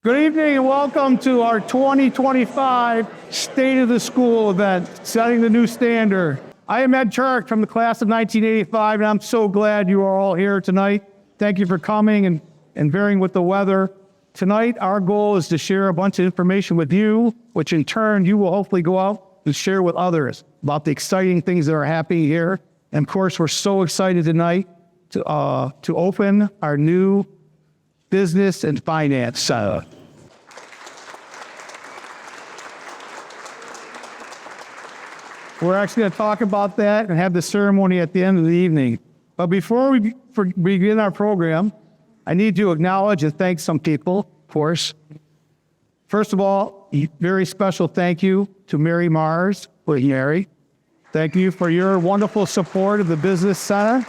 Good evening and welcome to our 2025 State of the School event, setting the new standard. I am Ed Turk from the class of 1985, and I'm so glad you are all here tonight. Thank you for coming and bearing with the weather. Tonight, our goal is to share a bunch of information with you, which in turn, you will hopefully go out and share with others about the exciting things that are happening here. And of course, we're so excited tonight to open our new Business and Finance Center. We're actually going to talk about that and have the ceremony at the end of the evening. But before we begin our program, I need to acknowledge and thank some people, of course. First of all, a very special thank you to Mary Mars. Mary, thank you for your wonderful support of the Business Center.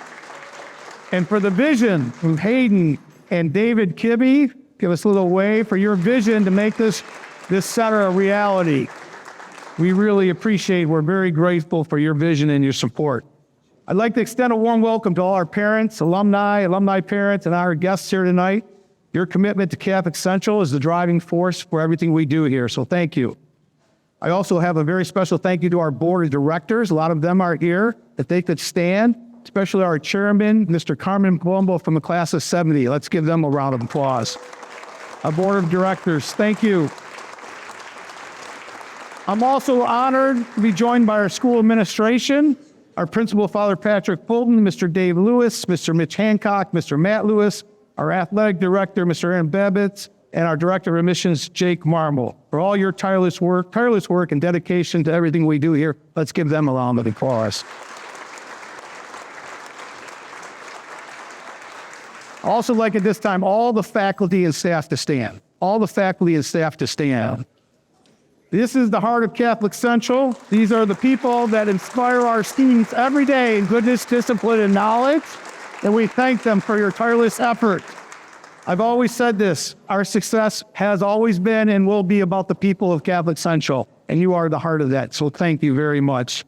And for the vision from Hayden and David Kibbe, give us a little wave for your vision to make this center a reality. We really appreciate, we're very grateful for your vision and your support. I'd like to extend a warm welcome to all our parents, alumni parents, and our guests here tonight. Your commitment to Catholic Central is the driving force for everything we do here, so thank you. I also have a very special thank you to our board of directors. A lot of them are here. If they could stand, especially our chairman, Mr. Carmen Palumbo from the class of 70. Let's give them a round of applause. Our board of directors, thank you. I'm also honored to be joined by our school administration, our principal, Father Patrick Fulton, Mr. Dave Lewis, Mr. Mitch Hancock, Mr. Matt Lewis, our athletic director, Mr. Aaron Babbitt, and our director of admissions, Jake Marmol. For all your tireless work and dedication to everything we do here, let's give them a round of applause. I also like at this time, all the faculty and staff to stand. All the faculty and staff to stand. This is the heart of Catholic Central. These are the people that inspire our students every day in goodness, discipline, and knowledge, and we thank them for your tireless effort. I've always said this, our success has always been and will be about the people of Catholic Central, and you are the heart of that, so thank you very much.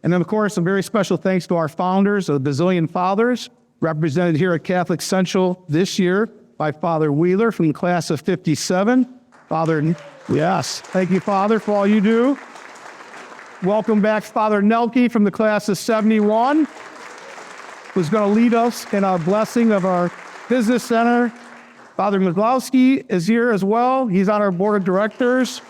And then, of course, a very special thanks to our founders, the Basilian Fathers, represented here at Catholic Central this year by Father Wheeler from the class of 57. Father, yes, thank you, Father, for all you do. Welcome back, Father Nelke from the class of 71, who's going to lead us in our blessing of our business center. Father Miglowski is here as well. He's on our board of directors.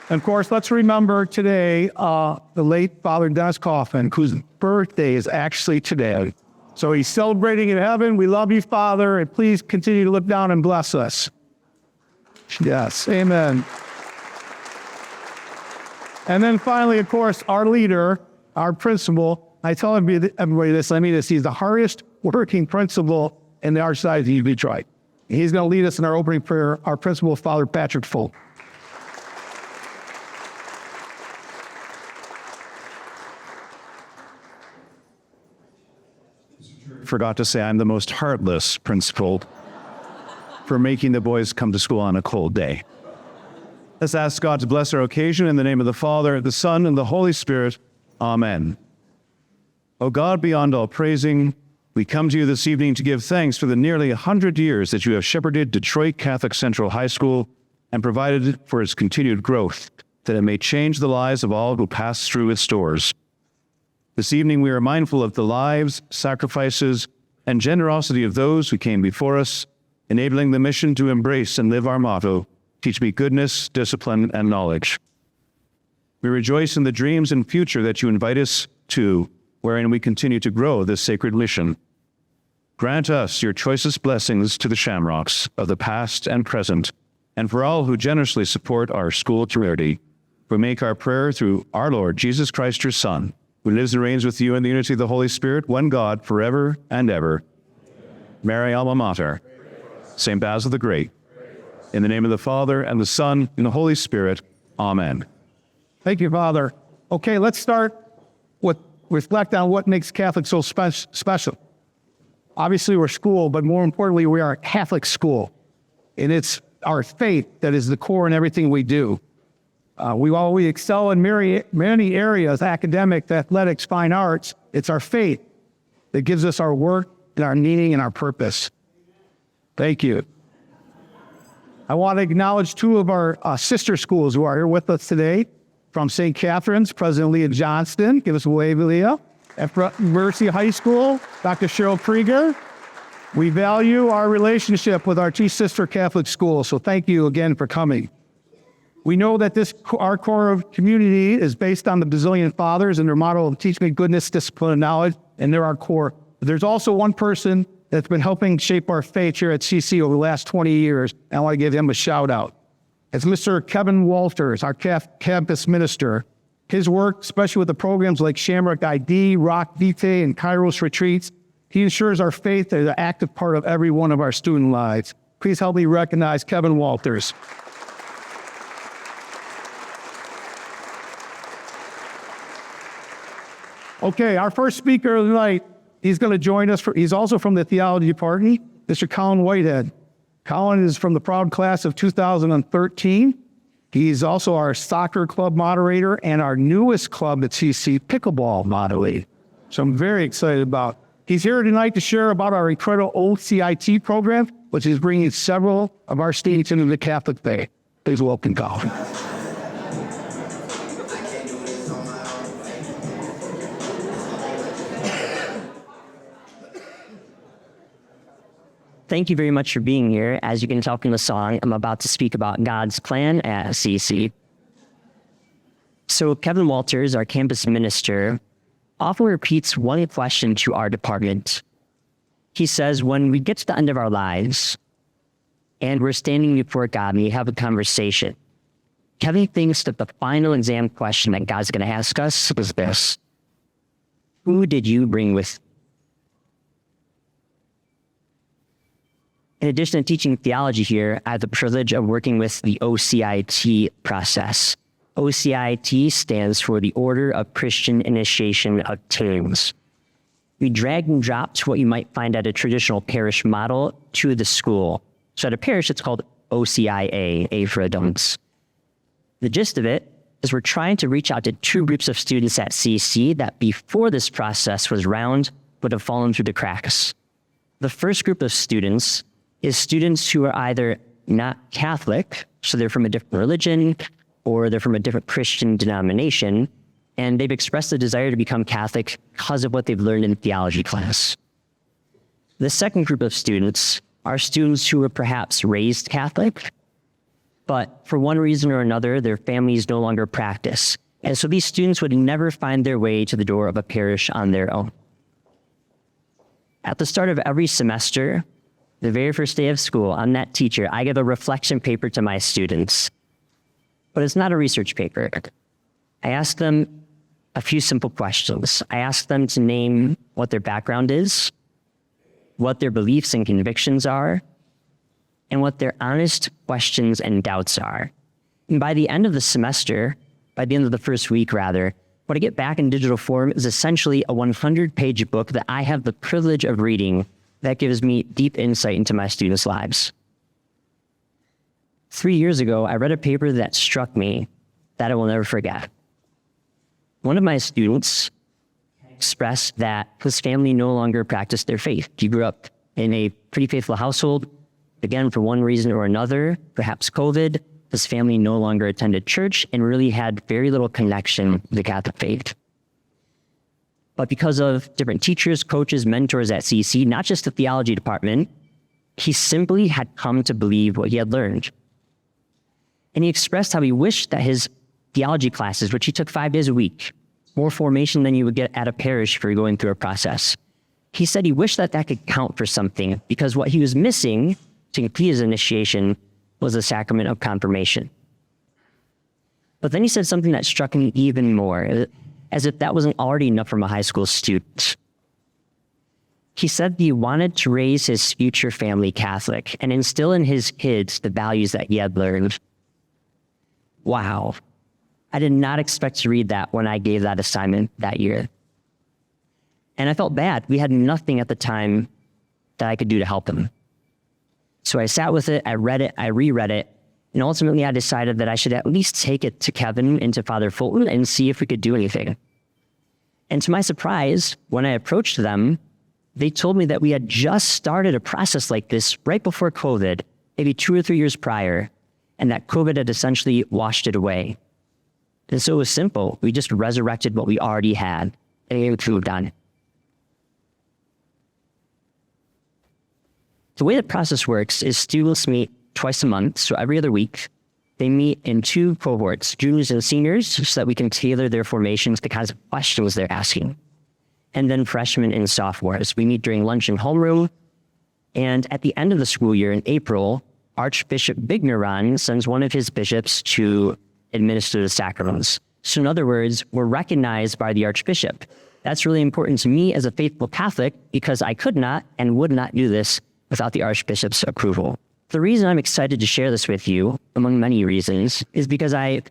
And of course, let's remember today the late Father Dennis Coffin, whose birthday is actually today. So he's celebrating in heaven. We love you, Father, and please continue to look down and bless us. Yes, amen. And then finally, of course, our leader, our principal. I tell everybody this, he's the hardest working principal in the Archdiocese of Detroit. He's going to lead us in our opening prayer, our principal, Father Patrick Fulton. Forgot to say I'm the most heartless principal for making the boys come to school on a cold day. Let's ask God to bless our occasion in the name of the Father, the Son, and the Holy Spirit. Amen. O God, beyond all praising, we come to you this evening to give thanks for the nearly 100 years that you have shepherded Detroit Catholic Central High School and provided for its continued growth, that it may change the lives of all who pass through its doors. This evening, we are mindful of the lives, sacrifices, and generosity of those who came before us, enabling the mission to embrace and live our motto, teach me goodness, discipline, and knowledge. We rejoice in the dreams and future that you invite us to, wherein we continue to grow this sacred mission. Grant us your choicest blessings to the Shamrocks of the past and present, and for all who generously support our school community. We make our prayer through our Lord Jesus Christ, your Son, who lives and reigns with you in the unity of the Holy Spirit, one God, forever and ever. Mary Alma Mater, St. Basil the Great, in the name of the Father, and the Son, and the Holy Spirit. Amen. Thank you, Father. Okay, let's start with reflect on what makes Catholic so special. Obviously, we're school, but more importantly, we are a Catholic school. And it's our faith that is the core in everything we do. We excel in many areas, academic, athletics, fine arts. It's our faith that gives us our work and our meaning and our purpose. Thank you. I want to acknowledge two of our sister schools who are here with us today. From St. Catherine's, President Leah Johnston. Give us a wave, Leah. At Mercy High School, Dr. Cheryl Krieger. We value our relationship with our two sister Catholic schools, so thank you again for coming. We know that our core of community is based on the Basilian Fathers and their motto of teach me goodness, discipline, and knowledge, and they're our core. But there's also one person that's been helping shape our faith here at CC over the last 20 years, and I want to give him a shout out. It's Mr. Kevin Walters, our campus minister. His work, especially with the programs like Shamrock ID, Rock Vitae, and Kairos Retreats, he ensures our faith is an active part of every one of our student lives. Please help me recognize Kevin Walters. Okay, our first speaker of the night, he's going to join us. He's also from the theology department, Mr. Colin Whitehead. Colin is from the proud class of 2013. He's also our soccer club moderator and our newest club at CC, pickleball moderator. So I'm very excited about. He's here tonight to share about our incredible OCIA program, which is bringing several of our students into the Catholic faith. Please welcome Colin. Thank you very much for being here. As you can tell from the song, I'm about to speak about God's plan at CC. So Kevin Walters, our campus minister, often repeats one question to our department. He says, when we get to the end of our lives and we're standing before God and we have a conversation, Kevin thinks that the final exam question that God's going to ask us is this: who did you bring with you? In addition to teaching theology here, I have the privilege of working with the OCIA process. OCIA stands for the Order of Christian Initiation of Teens. We drag and drop what you might find at a traditional parish model to the school. So at a parish, it's called OCIA, A for adults. The gist of it is we're trying to reach out to two groups of students at CC that before this process was round would have fallen through the cracks. The first group of students is students who are either not Catholic, so they're from a different religion, or they're from a different Christian denomination, and they've expressed a desire to become Catholic because of what they've learned in theology class. The second group of students are students who were perhaps raised Catholic, but for one reason or another, their families no longer practice. And so these students would never find their way to the door of a parish on their own. At the start of every semester, the very first day of school, I'm that teacher. I give a reflection paper to my students, but it's not a research paper. I ask them a few simple questions. I ask them to name what their background is, what their beliefs and convictions are, and what their honest questions and doubts are. And by the end of the semester, by the end of the first week rather, what I get back in digital form is essentially a 100-page book that I have the privilege of reading that gives me deep insight into my students' lives. 3 years ago, I read a paper that struck me that I will never forget. One of my students expressed that his family no longer practiced their faith. He grew up in a pretty faithful household. Again, for one reason or another, perhaps COVID, his family no longer attended church and really had very little connection with the Catholic faith. But because of different teachers, coaches, mentors at CC, not just the theology department, he simply had come to believe what he had learned. And he expressed how he wished that his theology classes, which he took 5 days a week, more formation than you would get at a parish if you're going through a process. He said he wished that that could count for something because what he was missing to complete his initiation was the sacrament of confirmation. But then he said something that struck me even more, as if that wasn't already enough from a high school student. He said he wanted to raise his future family Catholic and instill in his kids the values that he had learned. Wow. I did not expect to read that when I gave that assignment that year. And I felt bad. We had nothing at the time that I could do to help him. So I sat with it, I read it, I reread it, and ultimately I decided that I should at least take it to Kevin and to Father Fulton and see if we could do anything. And to my surprise, when I approached them, They told me that we had just started a process like this right before COVID, maybe 2 or 3 years prior, and that COVID had essentially washed it away. And so it was simple. We just resurrected what we already had and it moved on. The way the process works is students meet twice a month, so every other week. They meet in 2 cohorts, juniors and seniors, so that we can tailor their formations to the kinds of questions they're asking. And then freshmen and sophomores. We meet during lunch in homeroom. And at the end of the school year in April, Archbishop Bigneron sends one of his bishops to administer the sacraments. So in other words, we're recognized by the Archbishop. That's really important to me as a faithful Catholic because I could not and would not do this without the Archbishop's approval. The reason I'm excited to share this with you, among many reasons, is because I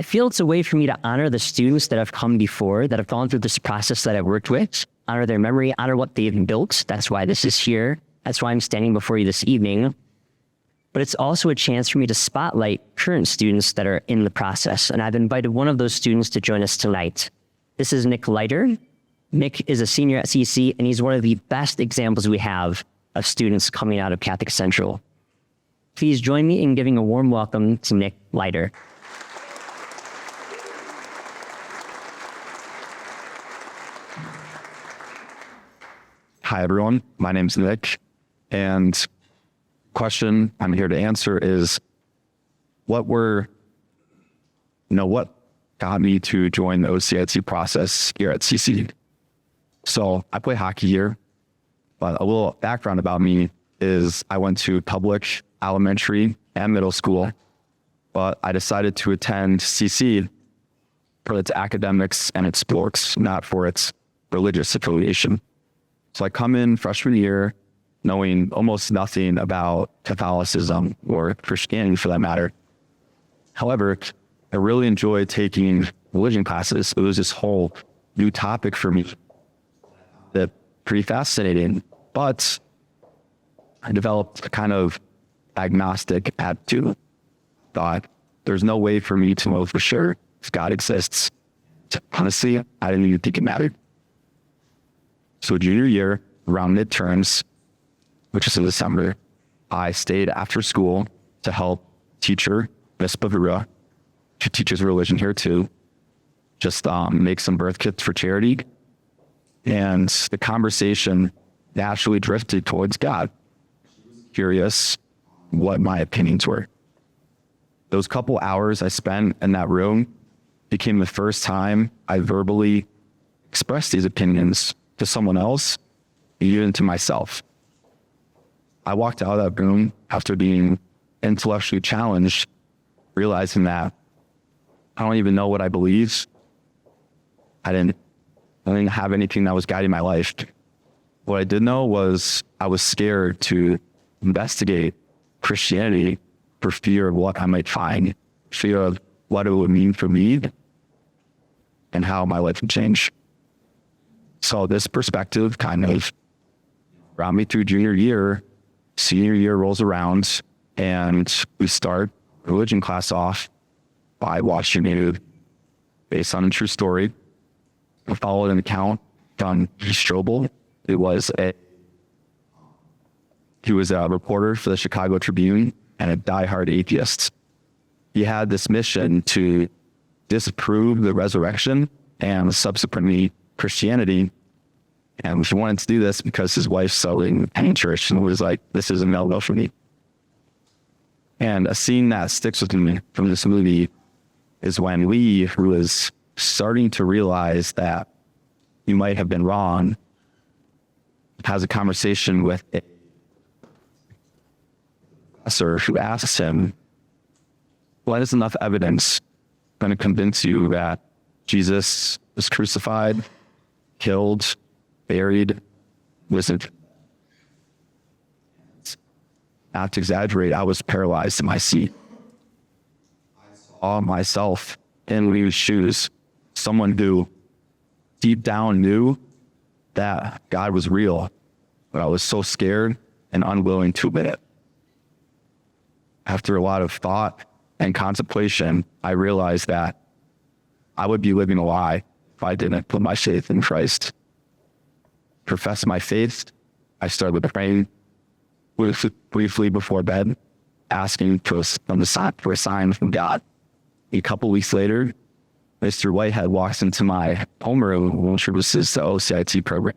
feel it's a way for me to honor the students that have come before, that have gone through this process that I've worked with, honor their memory, honor what they've built. That's why this is here. That's why I'm standing before you this evening. But it's also a chance for me to spotlight current students that are in the process. And I've invited one of those students to join us tonight. This is Nick Leiter. Nick is a senior at CC, and he's one of the best examples we have of students coming out of Catholic Central. Please join me in giving a warm welcome to Nick Leiter. Hi, everyone. My name's Nick, and question I'm here to answer is what got me to join the OCIA process here at CC. So I play hockey here, but a little background about me is I went to public elementary and middle school, but I decided to attend CC for its academics and its sports, not for its religious affiliation. So I come in freshman year knowing almost nothing about Catholicism or Christianity for that matter. However, I really enjoyed taking religion classes. It was this whole new topic for me that pretty fascinating, but I developed a kind of agnostic attitude. Thought there's no way for me to know for sure if God exists. Honestly, I didn't even think it mattered. So junior year, around midterms, which is in December, I stayed after school to help teacher, Miss Bavura, who teaches religion here too, just make some birth kits for charity. And the conversation naturally drifted towards God. Curious what my opinions were. Those couple hours I spent in that room became the first time I verbally expressed these opinions to someone else, even to myself. I walked out of that room after being intellectually challenged, realizing that I don't even know what I believe. I didn't have anything that was guiding my life. What I did know was I was scared to investigate Christianity for fear of what I might find, fear of what it would mean for me and how my life would change. So this perspective kind of brought me through junior year. Senior year rolls around and we start religion class off by watching it based on a true story. I followed an account on Strobel. He was a reporter for the Chicago Tribune and a diehard atheist. He had this mission to disprove the resurrection and subsequently Christianity. And he wanted to do this because his wife's selling in church and was like, this is a no-go for me. And a scene that sticks with me from this movie is when Lee, who was starting to realize that you might have been wrong, has a conversation with a professor who asks him, what is enough evidence going to convince you that Jesus was crucified, killed, buried, risen? Not to exaggerate, I was paralyzed in my seat. I saw myself in Lee's shoes, someone who deep down knew that God was real, but I was so scared and unwilling to admit it. After a lot of thought and contemplation, I realized that I would be living a lie if I didn't put my faith in Christ. profess my faith. I started with praying briefly before bed, asking for a sign from God. A couple weeks later, Mr. Whitehead walks into my homeroom, which was the OCIA program.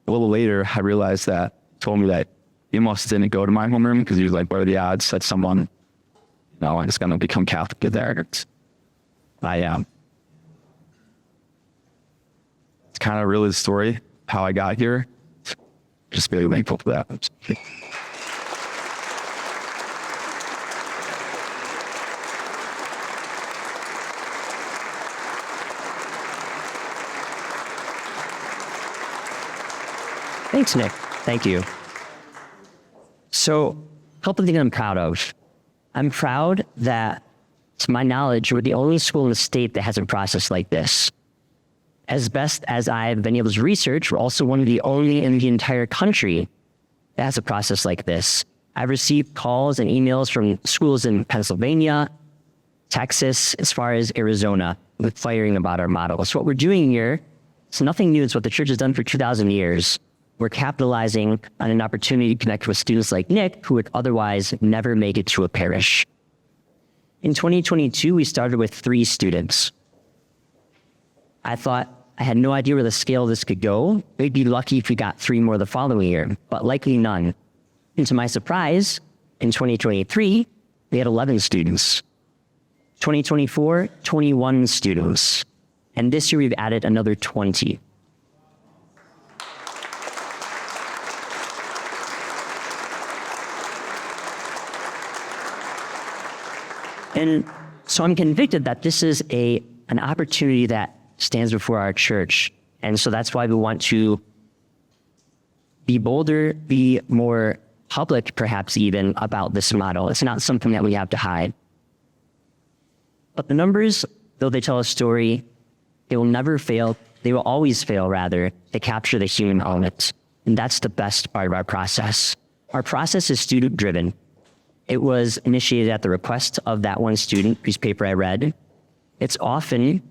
A little later, I realized that he told me that he almost didn't go to my homeroom because he was like, what are the odds that someone, is going to become Catholic there? I am. It's kind of really the story, how I got here. Just really thankful for that. Thanks, Nick. Thank you. So, a couple of things I'm proud of. I'm proud that, to my knowledge, we're the only school in the state that has a process like this. As best as I've been able to research, we're also one of the only in the entire country that has a process like this. I've received calls and emails from schools in Pennsylvania, Texas, as far as Arizona, with firing about our model. So what we're doing here, it's nothing new. It's what the church has done for 2,000 years. We're capitalizing on an opportunity to connect with students like Nick, who would otherwise never make it to a parish. In 2022, we started with 3 students. I thought I had no idea where the scale of this could go. We'd be lucky if we got 3 more the following year, but likely none. And to my surprise, in 2023, we had 11 students. 2024, 21 students. And this year we've added another 20. And so I'm convicted that this is an opportunity that stands before our church. And so that's why we want to be bolder, be more public, perhaps even, about this model. It's not something that we have to hide. But the numbers, though they tell a story, they will never fail. They will always fail, rather, to capture the human element. And that's the best part of our process. Our process is student-driven. It was initiated at the request of that one student whose paper I read. It's often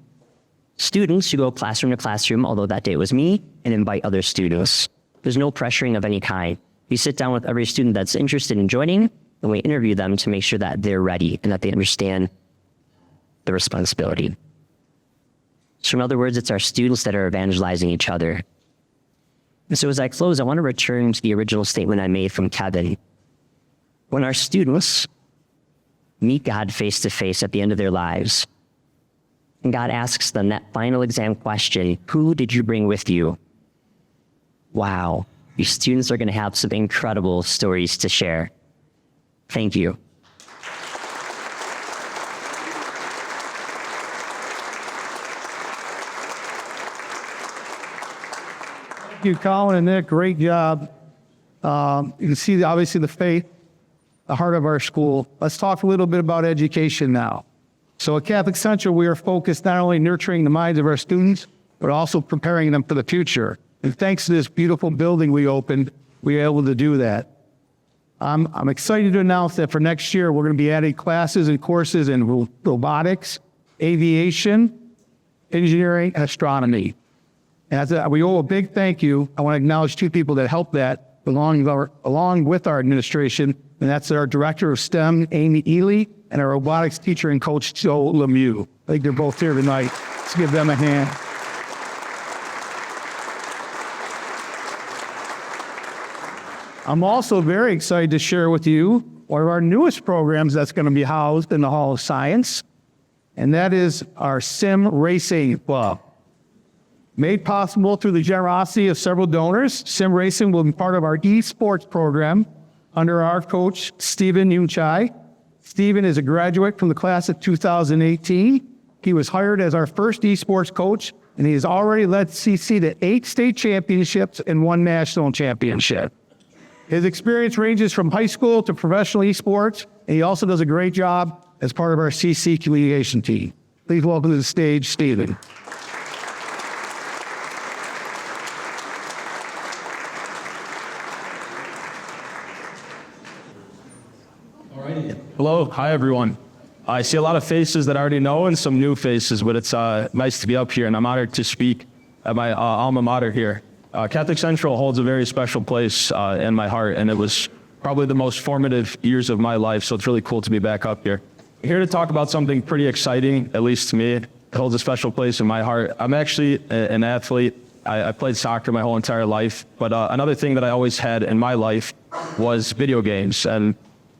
students who go classroom to classroom, although that day it was me, and invite other students. There's no pressuring of any kind. We sit down with every student that's interested in joining, and we interview them to make sure that they're ready and that they understand the responsibility. So in other words, it's our students that are evangelizing each other. And so as I close, I want to return to the original statement I made from Kevin. When our students meet God face to face at the end of their lives, and God asks them that final exam question, who did you bring with you? Wow, your students are going to have some incredible stories to share. Thank you. Thank you, Colin and Nick. Great job. You can see, obviously, the faith, the heart of our school. Let's talk a little bit about education now. So at Catholic Central, we are focused not only nurturing the minds of our students, but also preparing them for the future. And thanks to this beautiful building we opened, we were able to do that. I'm excited to announce that for next year, we're going to be adding classes and courses in robotics, aviation, engineering, and astronomy. And we owe a big thank you. I want to acknowledge 2 people that helped that along with our administration, and that's our director of STEM, Amy Ely, and our robotics teacher and coach, Joe Lemieux. I think they're both here tonight. Let's give them a hand. I'm also very excited to share with you one of our newest programs that's going to be housed in the Hall of Science, and that is our Sim Racing Club. Made possible through the generosity of several donors, Sim Racing will be part of our Esports program under our coach, Stephen Yunchai. Stephen is a graduate from the class of 2018. He was hired as our first esports coach, and he has already led CC to 8 state championships and 1 national championship. His experience ranges from high school to professional esports, and he also does a great job as part of our CC communication team. Please welcome to the stage, Stephen. Hello, hi everyone. I see a lot of faces that I already know and some new faces, but it's nice to be up here, and I'm honored to speak at my alma mater here. Catholic Central holds a very special place in my heart, and it was probably the most formative years of my life, so it's really cool to be back up here. Here to talk about something pretty exciting, at least to me. It holds a special place in my heart. I'm actually an athlete. I played soccer my whole entire life, but another thing that I always had in my life was video games, and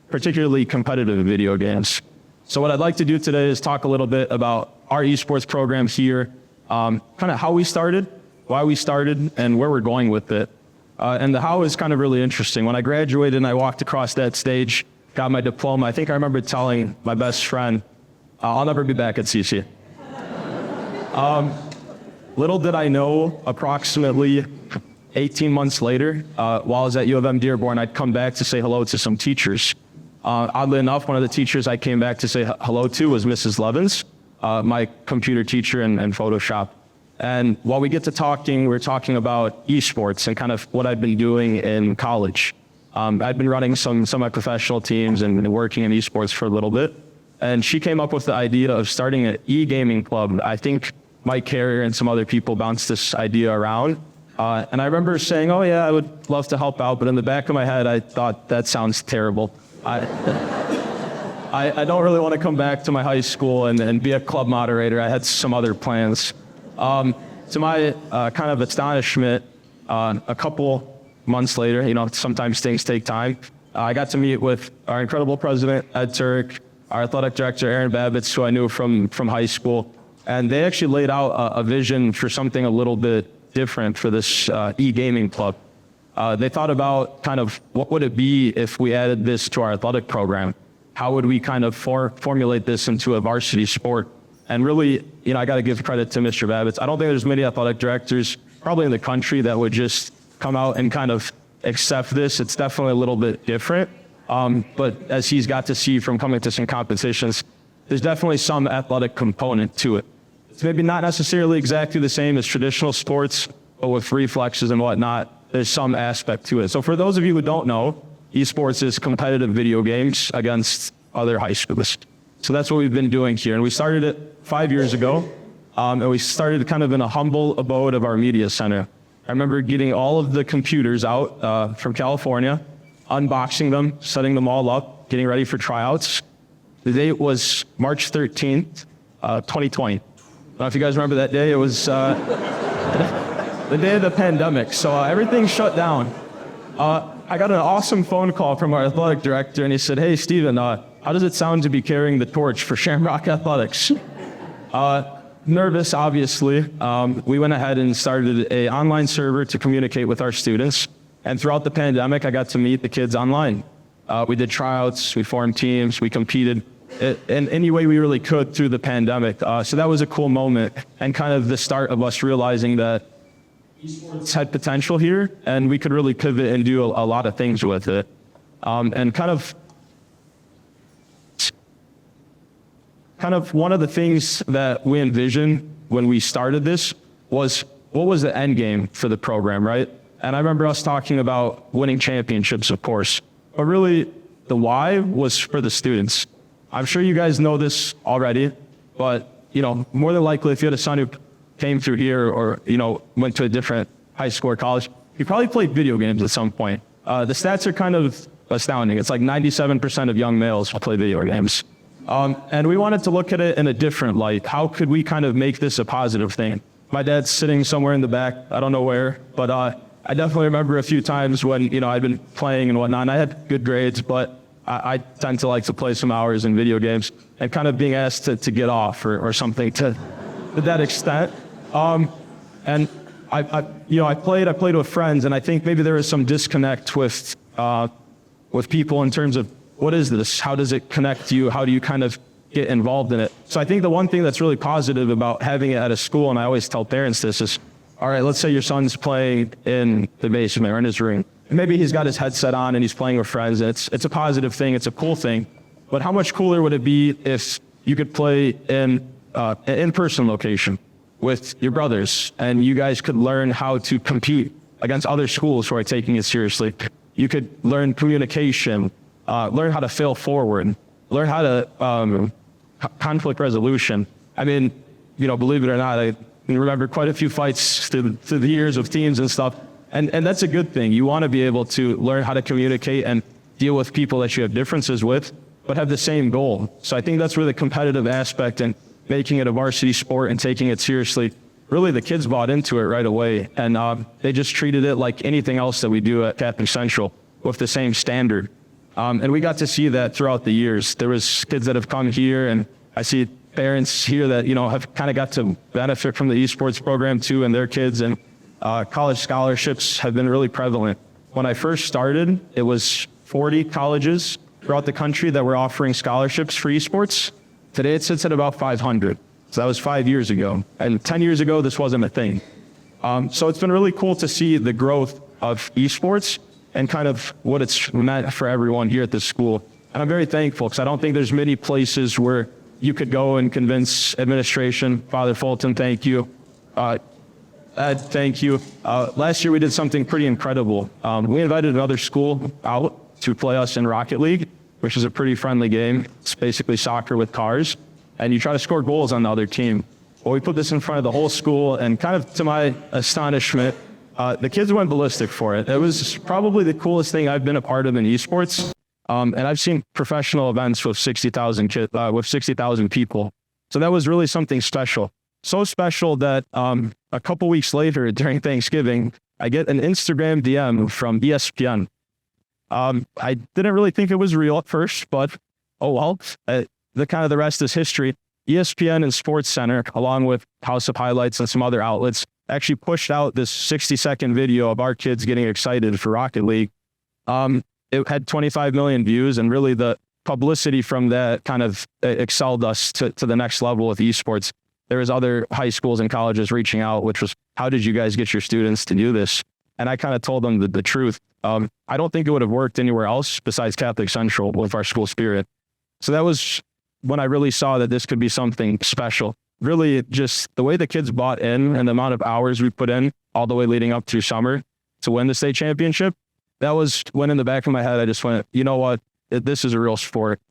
particularly competitive video games. So what I'd like to do today is talk a little bit about our esports program here, kind of how we started, why we started, and where we're going with it. And the how is kind of really interesting. When I graduated and I walked across that stage, got my diploma, I think I remember telling my best friend, I'll never be back at CC. Little did I know, approximately 18 months later, while I was at U of M Dearborn, I'd come back to say hello to some teachers. Oddly enough, one of the teachers I came back to say hello to was Mrs. Levins, my computer teacher and Photoshop. And while we get to talking, we're talking about esports and kind of what I've been doing in college. I'd been running some semi-professional teams and working in esports for a little bit. And she came up with the idea of starting an e-gaming club. I think Mike Carrier and some other people bounced this idea around. And I remember saying, oh yeah, I would love to help out. But in the back of my head, I thought, that sounds terrible. I don't really want to come back to my high school and be a club moderator. I had some other plans. To my kind of astonishment, a couple months later, sometimes things take time, I got to meet with our incredible president, Ed Turk, our athletic director, Aaron Babbitt, who I knew from high school. And they actually laid out a vision for something a little bit different for this e-gaming club. They thought about kind of what would it be if we added this to our athletic program? How would we kind of formulate this into a varsity sport? And really, I got to give credit to Mr. Babbitt. I don't think there's many athletic directors probably in the country that would just come out and kind of accept this. It's definitely a little bit different. But as he's got to see from coming to some competitions, there's definitely some athletic component to it. It's maybe not necessarily exactly the same as traditional sports, but with reflexes and whatnot, there's some aspect to it. So for those of you who don't know, esports is competitive video games against other high schools. So that's what we've been doing here. And we started it 5 years ago. And we started kind of in a humble abode of our media center. I remember getting all of the computers out from California, unboxing them, setting them all up, getting ready for tryouts. The date was March 13th, 2020. I don't know if you guys remember that day. It was the day of the pandemic. So everything shut down. I got an awesome phone call from our athletic director, and he said, hey, Steven, how does it sound to be carrying the torch for Shamrock Athletics? Nervous, obviously. We went ahead and started an online server to communicate with our students. And throughout the pandemic, I got to meet the kids online. We did tryouts, we formed teams, we competed in any way we really could through the pandemic. So that was a cool moment and kind of the start of us realizing that esports had potential here and we could really pivot and do a lot of things with it. And kind of one of the things that we envisioned when we started this was, what was the end game for the program, right? And I remember us talking about winning championships, of course, but really the why was for the students. I'm sure you guys know this already, but more than likely if you had a son who came through here or went to a different high school or college, he probably played video games at some point. The stats are kind of astounding. It's like 97% of young males play video games. And we wanted to look at it in a different light. How could we kind of make this a positive thing? My dad's sitting somewhere in the back, I don't know where, but I definitely remember a few times when, I'd been playing and whatnot, and I had good grades, but I tend to like to play some hours in video games and kind of being asked to get off or something to that extent. And I played with friends, and I think maybe there was some disconnect with people in terms of, what is this? How does it connect to you? How do you kind of get involved in it? So I think the one thing that's really positive about having it at a school, and I always tell parents this, is, all right, let's say your son's playing in the basement or in his room. And maybe he's got his headset on and he's playing with friends, and it's a positive thing, it's a cool thing. But how much cooler would it be if you could play in an in-person location with your brothers, and you guys could learn how to compete against other schools who are taking it seriously? You could learn communication, learn how to fail forward, learn how to conflict resolution. I mean, believe it or not, can remember quite a few fights through the years of teams and stuff. And that's a good thing. You want to be able to learn how to communicate and deal with people that you have differences with, but have the same goal. So I think that's where the competitive aspect and making it a varsity sport and taking it seriously, really the kids bought into it right away. And they just treated it like anything else that we do at Catholic Central with the same standard. And we got to see that throughout the years. There was kids that have come here, and I see parents here that, have kind of got to benefit from the esports program too, and their kids, and college scholarships have been really prevalent. When I first started, it was 40 colleges throughout the country that were offering scholarships for esports. Today it sits at about 500. So that was 5 years ago. And 10 years ago, this wasn't a thing. So it's been really cool to see the growth of esports and kind of what it's meant for everyone here at this school. And I'm very thankful, because I don't think there's many places where you could go and convince administration. Father Fulton, thank you. Ed, thank you. Last year we did something pretty incredible. We invited another school out to play us in Rocket League, which is a pretty friendly game. It's basically soccer with cars, and you try to score goals on the other team. Well, we put this in front of the whole school, and kind of to my astonishment, the kids went ballistic for it. It was probably the coolest thing I've been a part of in esports. And I've seen professional events with 60,000 people. So that was really something special. So special that a couple weeks later during Thanksgiving, I get an Instagram DM from ESPN. I didn't really think it was real at first, but oh well. The rest is history. ESPN and Sports Center, along with House of Highlights and some other outlets, actually pushed out this 60-second video of our kids getting excited for Rocket League. It had 25 million views, and really the publicity from that kind of excelled us to the next level with esports. There was other high schools and colleges reaching out, which was, how did you guys get your students to do this? And I kind of told them the truth. I don't think it would have worked anywhere else besides Catholic Central with our school spirit. So that was when I really saw that this could be something special. Really just the way the kids bought in and the amount of hours we put in all the way leading up through summer to win the state championship. That was when in the back of my head, I just went, you know what, this is a real sport.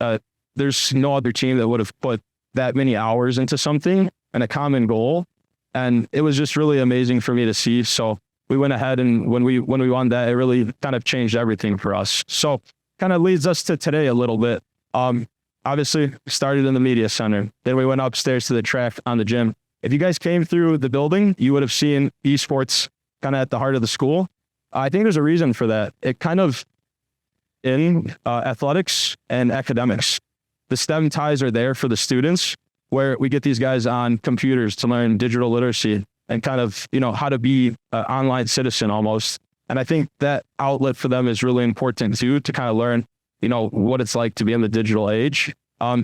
There's no other team that would have put that many hours into something and a common goal. And it was just really amazing for me to see. So we went ahead, and when we won that, it really kind of changed everything for us. So kind of leads us to today a little bit. Obviously started in the media center. Then we went upstairs to the track on the gym. If you guys came through the building, you would have seen esports kind of at the heart of the school. I think there's a reason for that. It kind of in athletics and academics. The STEM ties are there for the students, where we get these guys on computers to learn digital literacy and kind of, how to be an online citizen almost. And I think that outlet for them is really important too, to kind of learn, what it's like to be in the digital age.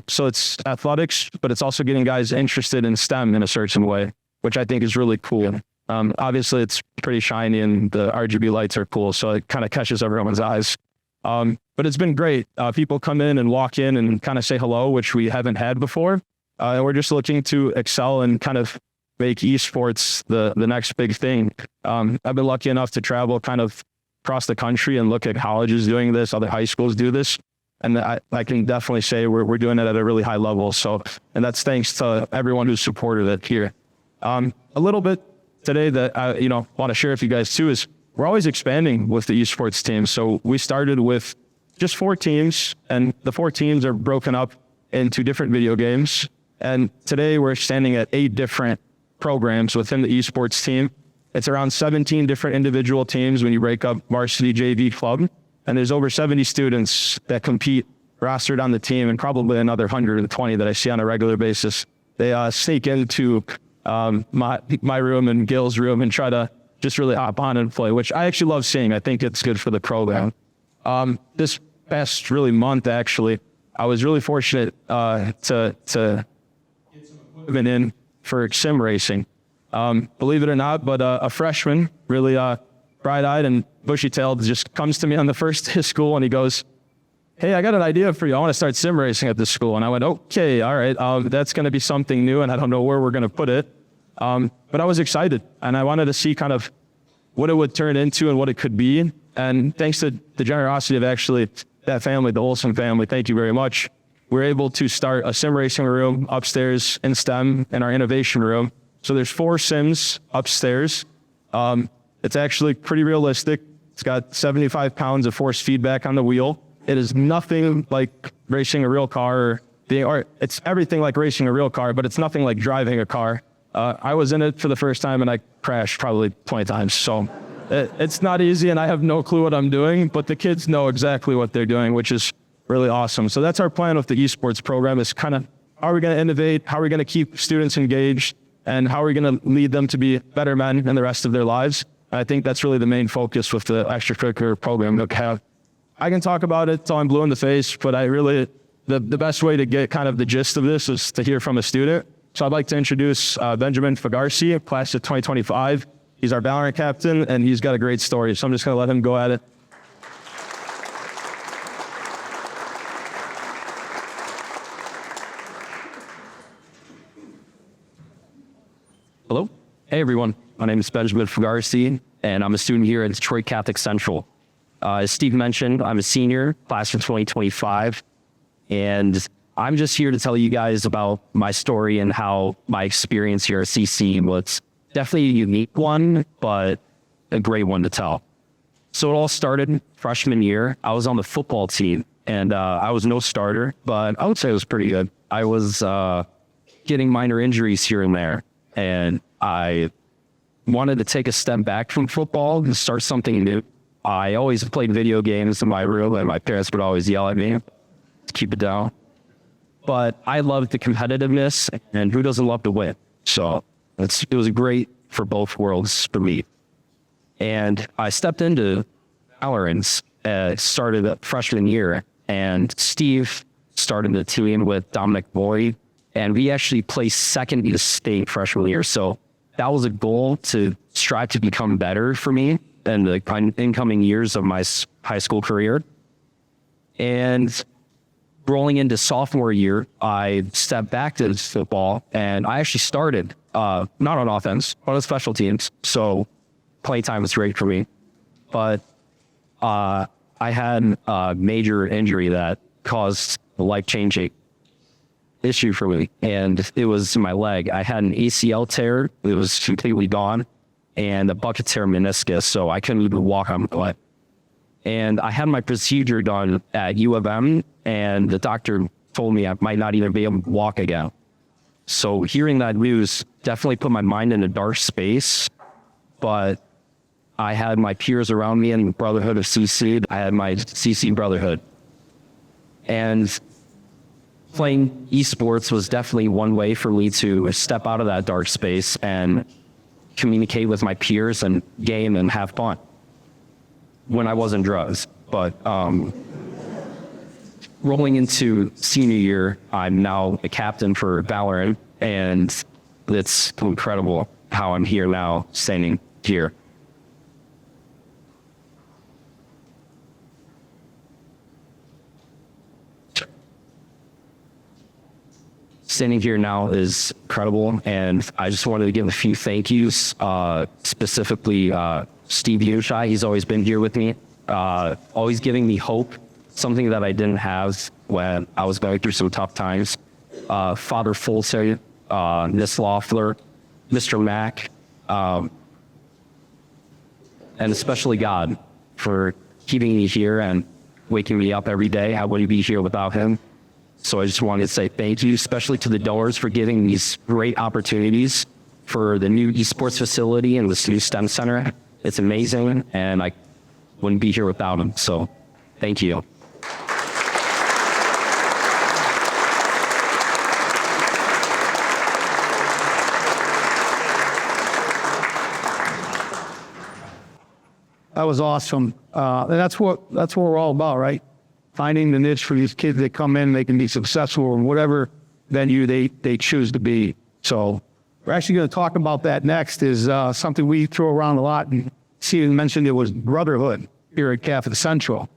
So it's athletics, but it's also getting guys interested in STEM in a certain way, which I think is really cool. Obviously it's pretty shiny and the RGB lights are cool, so it kind of catches everyone's eyes. But it's been great. People come in and walk in and kind of say hello, which we haven't had before. And we're just looking to excel and kind of make esports the next big thing. I've been lucky enough to travel kind of across the country and look at colleges doing this, other high schools do this. And I can definitely say we're doing it at a really high level. So, and that's thanks to everyone who's supported it here. A little bit today that I want to share with you guys too is we're always expanding with the esports team. So we started with just 4 teams, and the 4 teams are broken up into different video games. And today we're standing at 8 different programs within the esports team. It's around 17 different individual teams when you break up varsity JV club. And there's over 70 students that compete rostered on the team, and probably another 120 that I see on a regular basis. They sneak into my room and Gil's room and try to just really hop on and play, which I actually love seeing. I think it's good for the program. This past month, actually, I was really fortunate to get some equipment in for sim racing. Believe it or not, but a freshman, really bright-eyed and bushy-tailed, just comes to me on the first day of school and he goes, "Hey, I got an idea for you. I want to start sim racing at this school." And I went, "Okay, all right, that's going to be something new, and I don't know where we're going to put it." But I was excited, and I wanted to see kind of what it would turn into and what it could be. And thanks to the generosity of actually that family, the Olson family, thank you very much, we're able to start a sim racing room upstairs in STEM in our innovation room. So there's 4 sims upstairs. It's actually pretty realistic. It's got 75 pounds of force feedback on the wheel. It is nothing like racing a real car, or it's everything like racing a real car, but it's nothing like driving a car. I was in it for the first time and I crashed probably 20 times. So it's not easy and I have no clue what I'm doing, but the kids know exactly what they're doing, which is really awesome. So that's our plan with the esports program, is kind of how are we going to innovate, how are we going to keep students engaged, and how are we going to lead them to be better men in the rest of their lives. And I think that's really the main focus with the extracurricular program that we have. I can talk about it till I'm blue in the face, but the best way to get kind of the gist of this is to hear from a student. So I'd like to introduce Benjamin Fagarsi, class of 2025. He's our Valorant captain, and he's got a great story. So I'm just going to let him go at it. Hello. Hey, everyone. My name is Benjamin Fagarsi, and I'm a student here at Detroit Catholic Central. As Steve mentioned, I'm a senior, class of 2025, and I'm just here to tell you guys about my story and how my experience here at CC was definitely a unique one, but a great one to tell. So it all started freshman year. I was on the football team, and I was no starter, but I would say it was pretty good. I was getting minor injuries here and there, and I wanted to take a step back from football and start something new. I always played video games in my room, and my parents would always yell at me to keep it down. But I loved the competitiveness, and who doesn't love to win? So it was great for both worlds for me. And I stepped into Valorant, started at freshman year, and Steve started the team with Dominic Boyd, and we actually placed second in the state freshman year. So that was a goal to strive to become better for me in the incoming years of my high school career. And rolling into sophomore year, I stepped back to football, and I actually started, not on offense, but on special teams. So playtime was great for me. But I had a major injury that caused a life-changing issue for me, and it was in my leg. I had an ACL tear. It was completely gone, and a bucket tear meniscus, so I couldn't even walk on my leg. And I had my procedure done at U of M, and the doctor told me I might not even be able to walk again. So hearing that news definitely put my mind in a dark space, but I had my peers around me in the Brotherhood of CC. I had my CC Brotherhood. And playing esports was definitely one way for me to step out of that dark space and communicate with my peers and game and have fun when I wasn't drugs. But rolling into senior year, I'm now a captain for Valorant, and it's incredible how I'm here now, standing here. Standing here now is incredible, and I just wanted to give a few thank yous, specifically Steve Ushai. He's always been here with me, always giving me hope, something that I didn't have when I was going through some tough times. Father Fulser, Miss Loeffler, Mr. Mack, and especially God for keeping me here and waking me up every day. I wouldn't be here without him. So I just wanted to say thank you, especially to the donors for giving these great opportunities for the new esports facility and this new STEM center. It's amazing, and I wouldn't be here without them. So thank you. That was awesome. And that's what we're all about, right? Finding the niche for these kids that come in, they can be successful in whatever venue they choose to be. So we're actually going to talk about that next, is something we throw around a lot. And Steven mentioned it was Brotherhood here at Catholic Central.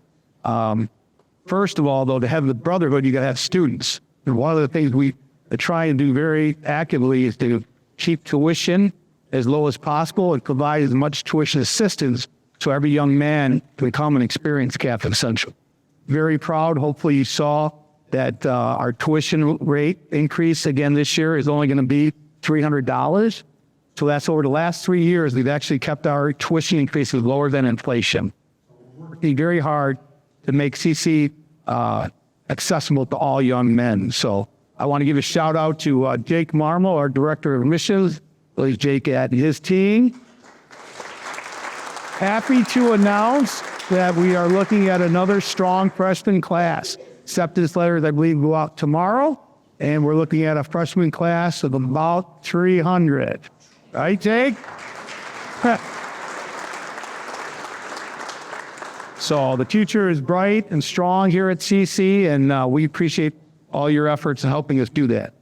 First of all, though, to have the Brotherhood, you got to have students. And one of the things we try and do very actively is to keep tuition as low as possible and provide as much tuition assistance so every young man can come and experience Catholic Central. Very proud. Hopefully you saw that our tuition rate increase again this year is only going to be $300. So that's over the last 3 years, we've actually kept our tuition increases lower than inflation. Working very hard to make CC accessible to all young men. So I want to give a shout out to Jake Marmel, our Director of Admissions. There's Jake and his team. Happy to announce that we are looking at another strong freshman class. Acceptance letters, I believe, go out tomorrow, and we're looking at a freshman class of about 300. Right, Jake? So the future is bright and strong here at CC, and we appreciate all your efforts in helping us do that.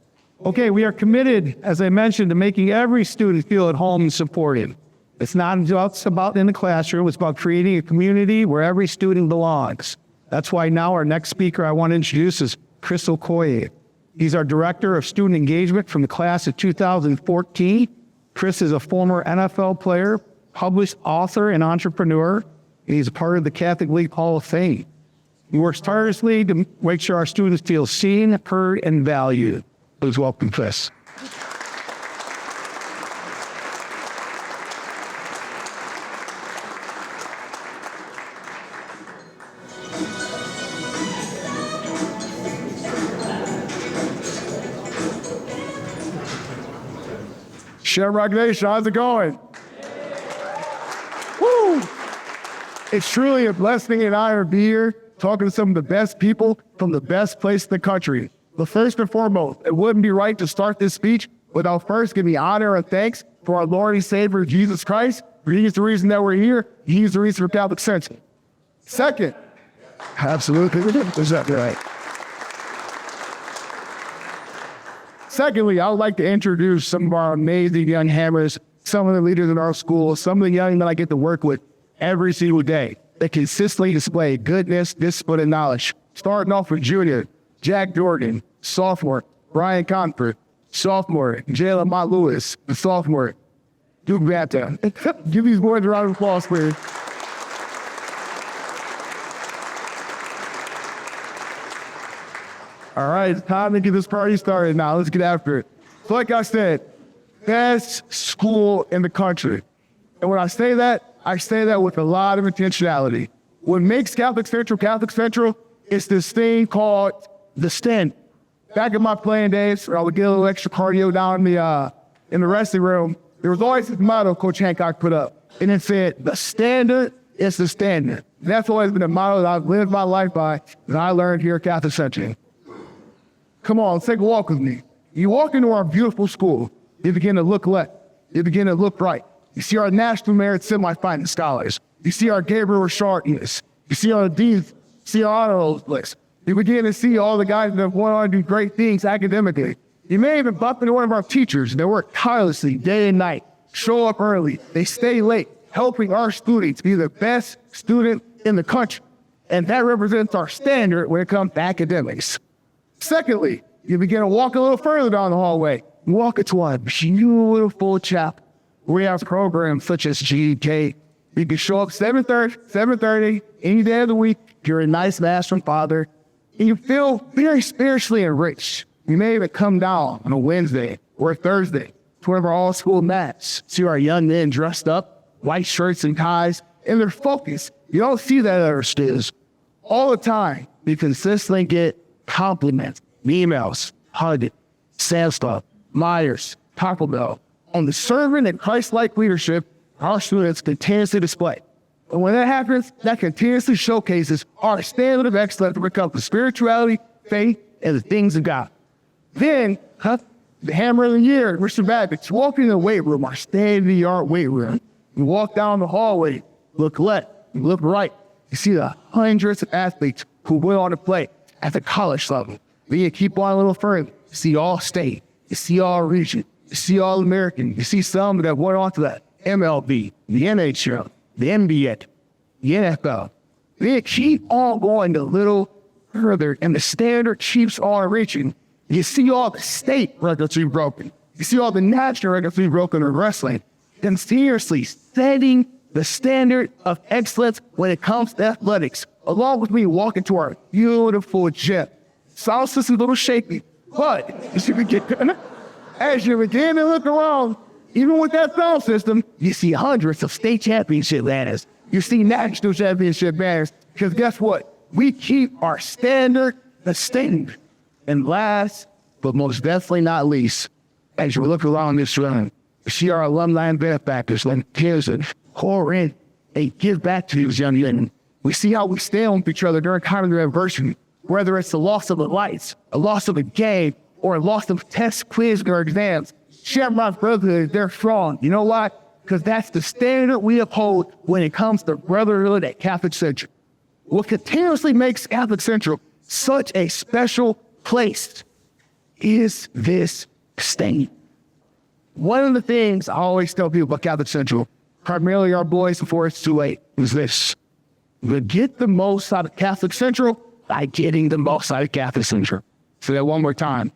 Okay, we are committed, as I mentioned, to making every student feel at home and supported. It's not just about in the classroom, it's about creating a community where every student belongs. That's why now our next speaker I want to introduce is Chris Okoye. He's our Director of Student Engagement from the class of 2014. Chris is a former NFL player, published author, and entrepreneur. And he's a part of the Catholic League Hall of Fame. He works tirelessly to make sure our students feel seen, heard, and valued. Please welcome Chris. Shamrock Nation, how's it going? Woo! It's truly a blessing and honor to be here talking to some of the best people from the best place in the country. But first and foremost, it wouldn't be right to start this speech without first giving honor and thanks for our Lord and Savior, Jesus Christ. He's the reason that we're here. He's the reason for Catholic Central. Second, absolutely, is that right? Secondly, I would like to introduce some of our amazing young hammers, some of the leaders in our school, some of the young men I get to work with every single day that consistently display goodness, discipline, and knowledge. Starting off with junior, Jack Jordan, sophomore, Brian Comfort, sophomore, Jalen Mott Lewis, the sophomore, Duke Banta. Give these boys a round of applause, please. All right, it's time to get this party started now. Let's get after it. So like I said, best school in the country. And when I say that with a lot of intentionality. What makes Catholic Central is this thing called the stand. Back in my playing days, where I would get a little extra cardio down in the wrestling room, there was always this motto Coach Hancock put up. And it said, the standard is the standard. And that's always been a motto that I've lived my life by, and I learned here at Catholic Central. Come on, let's take a walk with me. You walk into our beautiful school, you begin to look left, you begin to look right. You see our National Merit Semi-Finalist scholars. You see our Gabriel Richard list. You see our deans, see our honor list. You begin to see all the guys that went on to do great things academically. You may even bump into one of our teachers that work tirelessly day and night, show up early, they stay late, helping our students be the best student in the country. And that represents our standard when it comes to academics. Secondly, you begin to walk a little further down the hallway. You walk into a beautiful chapel. We have programs such as GK. You can show up 7:30, any day of the week. You're a nice mass from Father, and you feel very spiritually enriched. You may even come down on a Wednesday or a Thursday to one of our all-school mats. See our young men dressed up, white shirts and ties, and they're focused. You don't see that at our students. All the time, you consistently get compliments, emails, Huggett, Sandstuff, Myers, Taco Bell, on the servant and Christ-like leadership our students continuously display. And when that happens, that continuously showcases our standard of excellence when it comes to spirituality, faith, and the things of God. Then, the hammer of the year, Mr. Babbitt, walk in the weight room, our state-of-the-art weight room. You walk down the hallway, look left, you look right. You see the hundreds of athletes who went on to play at the college level. Then you keep on a little further. You see all state, you see all region, you see all American, you see some that went on to the MLB, the NHL, the NBA, the NFL. They keep on going a little further, and the standard keeps on reaching. You see all the state records we've broken. You see all the national records we've broken in wrestling. Continuously setting the standard of excellence when it comes to athletics, along with me walking to our beautiful gym. Sounds just a little shaky, but as you begin to look around, Even with that sound system, you see hundreds of state championship banners. You see national championship banners. Because guess what? We keep our standard the same. And last, but most definitely not least, as you look around this room, you see our alumni and benefactors like kids and pour in and give back to these young men. We see how we stand with each other during times of adversity, whether it's the loss of the lights, a loss of a game, or a loss of tests, quiz, or exams. Shamrock Brotherhood, they're strong. You know why? Because that's the standard we uphold when it comes to brotherhood at Catholic Central. What continuously makes Catholic Central such a special place is this stain. One of the things I always tell people about Catholic Central, primarily our boys before it's too late, is this. We get the most out of Catholic Central by getting the most out of Catholic Central. Say that one more time.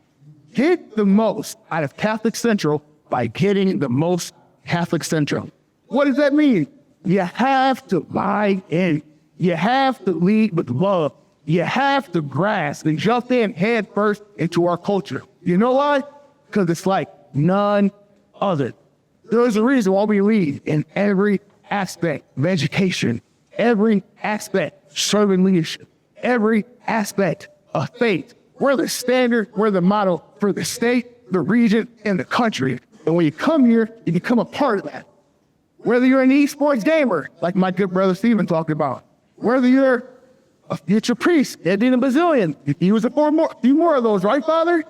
Get the most out of Catholic Central by getting the most Catholic Central. What does that mean? You have to buy in. You have to lead with love. You have to grasp and jump in head first into our culture. You know why? Because it's like none other. There's a reason why we lead in every aspect of education, every aspect of servant leadership, every aspect of faith. We're the standard, we're the model for the state, the region, and the country. And when you come here, you become a part of that. Whether you're an esports gamer, like my good brother Steven talked about, whether you're a future priest, Eddie a Bazillion, he was a few more of those, right, Father?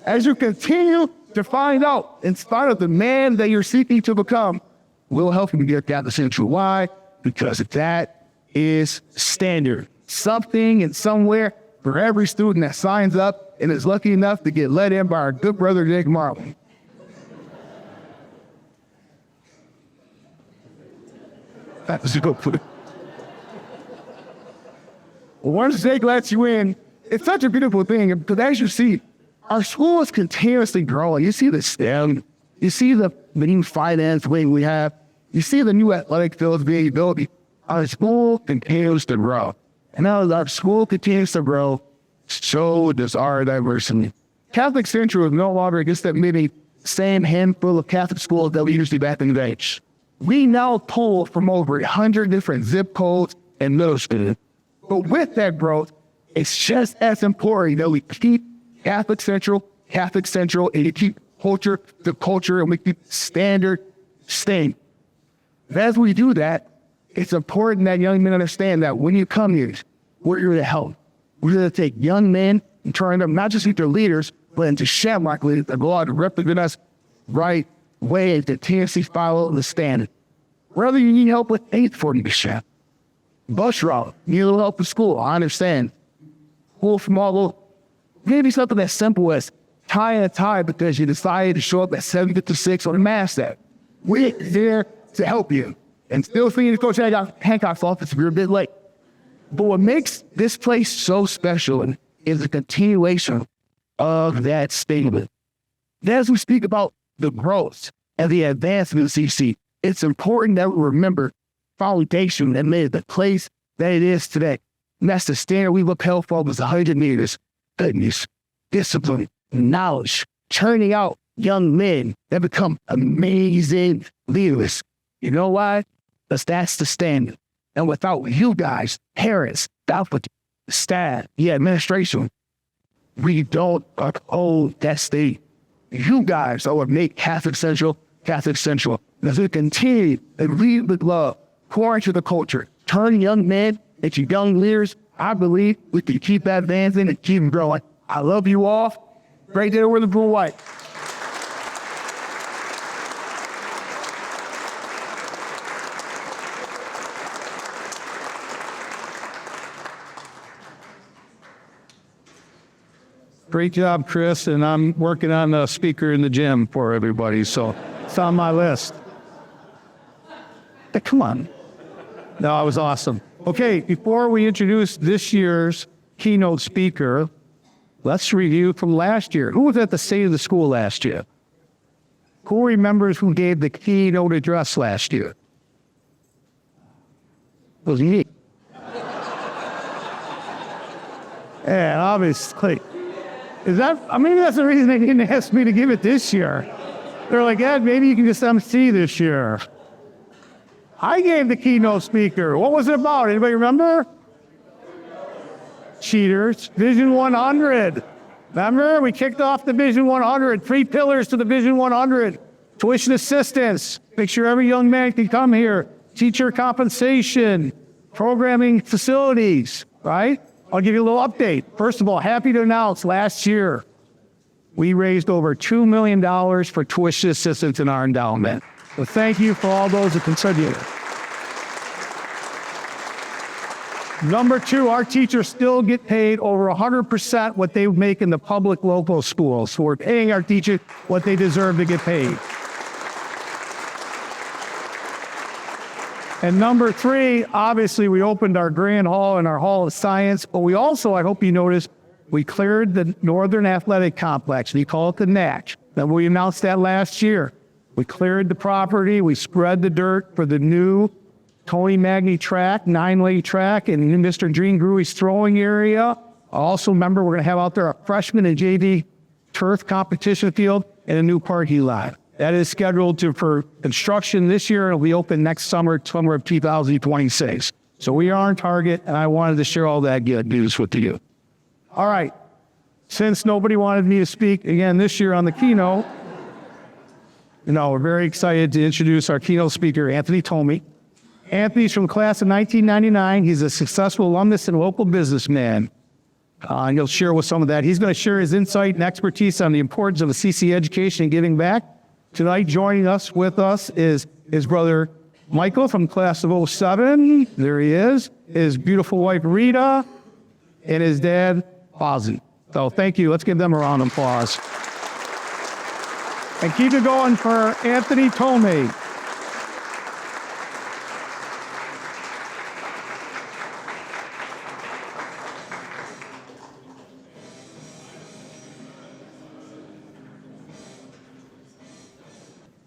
As you continue to find out, in spite of the man that you're seeking to become, we'll help you get Catholic Central. Why? Because that is standard. Something and somewhere for every student that signs up and is lucky enough to get let in by our good brother Jake Marley. That was a good one. Once Jake lets you in, it's such a beautiful thing because as you see, our school is continuously growing. You see the STEM, you see the new finance wing we have, you see the new athletic fields being built. Our school continues to grow. And as our school continues to grow, so does our diversity. Catholic Central is no longer just that maybe same handful of Catholic schools that we used to be back in the day. We now pull from over 100 different zip codes and middle schools. But with that growth, it's just as important that we keep Catholic Central, and you keep the culture, and we keep standard staying. As we do that, it's important that young men understand that when you come here, we're here to help. We're here to take young men and turn them not just into leaders, but into Shamrock leaders that go out to represent us right way and continuously follow the standard. Whether you need help with faith formation, bus route, you need a little help with school, I understand. Pull from all over. Maybe something as simple as tying a tie because you decided to show up at 7:56 on the mass day. We're there to help you. And still seeing Coach Hancock's office if you're a bit late. But what makes this place so special is the continuation of that statement. As we speak about the growth and the advancement of CC, it's important that we remember foundation that made it the place that it is today. And that's the standard we've upheld for almost 100 years. Goodness, discipline, knowledge, turning out young men that become amazing leaders. You know why? Because that's the standard. And without you guys, parents, faculty, staff, the administration, we don't uphold that state. You guys are what make Catholic Central. As we continue to lead with love, pour into the culture, turn young men into young leaders, I believe we can keep advancing and keep growing. I love you all. Great day with the blue and white. Great job, Chris, and I'm working on a speaker in the gym for everybody, so it's on my list. Hey, come on. No, it was awesome. Okay, before we introduce this year's keynote speaker, let's review from last year. Who was at the State of the School last year? Who remembers who gave the keynote address last year? It was me. Yeah, obviously. Maybe that's the reason they didn't ask me to give it this year. They're like, Ed, maybe you can just MC this year. I gave the keynote speaker. What was it about? Anybody remember? Cheaters. Vision 100. Remember? We kicked off the Vision 100. 3 pillars to the Vision 100. Tuition assistance. Make sure every young man can come here. Teacher compensation. Programming facilities. Right? I'll give you a little update. First of all, happy to announce last year, we raised over $2 million for tuition assistance in our endowment. So thank you for all those that contributed. Number 2, our teachers still get paid over 100% what they make in the public local schools. So we're paying our teachers what they deserve to get paid. And number 3, obviously we opened our Grand Hall and our Hall of Science, but we also, I hope you noticed, we cleared the Northern Athletic Complex. We call it the NAC. Then we announced that last year. We cleared the property. We spread the dirt for the new Tony Magny track, 9-lane track, and Mr. Gene Gruey's throwing area. Also, remember, we're going to have out there a freshman and JV turf competition field and a new parking lot. That is scheduled for construction this year. It'll be open next summer of 2026. So we are on target, and I wanted to share all that good news with you. All right. Since nobody wanted me to speak again this year on the keynote, we're very excited to introduce our keynote speaker, Anthony Tomey. Anthony's from the class of 1999. He's a successful alumnus and local businessman. And he'll share with some of that. He's going to share his insight and expertise on the importance of a CC education and giving back. Tonight, joining us is his brother Michael from the class of 07. There he is. His beautiful wife Rita, and his dad Ozzy. So thank you. Let's give them a round of applause. And keep it going for Anthony Tomey.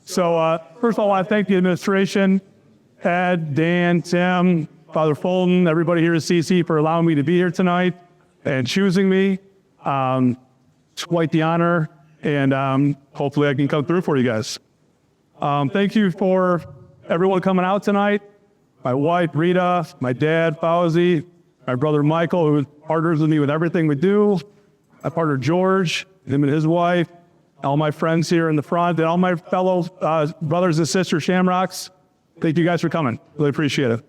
So first of all, I want to thank the administration, Ed, Dan, Tim, Father Fulton, everybody here at CC for allowing me to be here tonight and choosing me. It's quite the honor, and hopefully I can come through for you guys. Thank you for everyone coming out tonight. My wife, Rita, my dad, Fauzi, my brother, Michael, who partners with me with everything we do, my partner, George, him and his wife, all my friends here in the front, and all my fellow brothers and sisters, Shamrocks. Thank you guys for coming. Really appreciate it.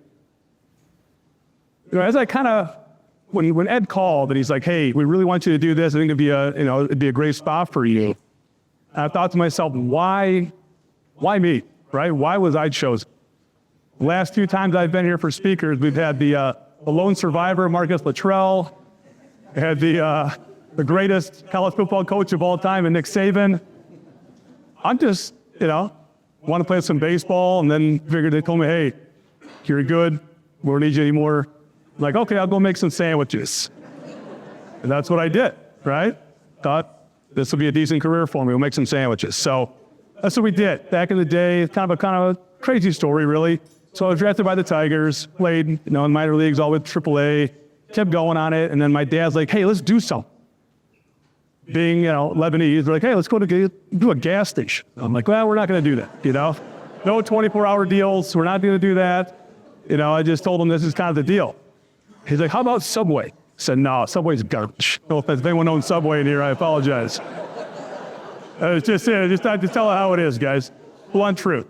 As I kind of, when Ed called and he's like, "Hey, we really want you to do this. I think it'd be a great spot for you." And I thought to myself, why me, right? Why was I chosen? The last 2 times I've been here for speakers, we've had the lone survivor, Marcus Luttrell, had the greatest college football coach of all time, and Nick Saban. I'm just, want to play some baseball, and then figured they told me, "Hey, you're good. We don't need you anymore." I'm like, okay, I'll go make some sandwiches. And that's what I did, right? Thought this will be a decent career for me. We'll make some sandwiches. So that's what we did. Back in the day, it's kind of a crazy story, really. So I was drafted by the Tigers, played, in minor leagues, all with AAA, kept going on it, and then my dad's like, "Hey, let's do something." Being, Lebanese, they're like, "Hey, let's go to do a gas station." I'm like, "Well, we're not going to do that, No 24-hour deals. We're not going to do that." I just told him this is kind of the deal. He's like, "How about Subway?" I said, "No, Subway's garbage." No offense, if anyone owns Subway in here, I apologize. It's just tell it how it is, guys. Blunt truth.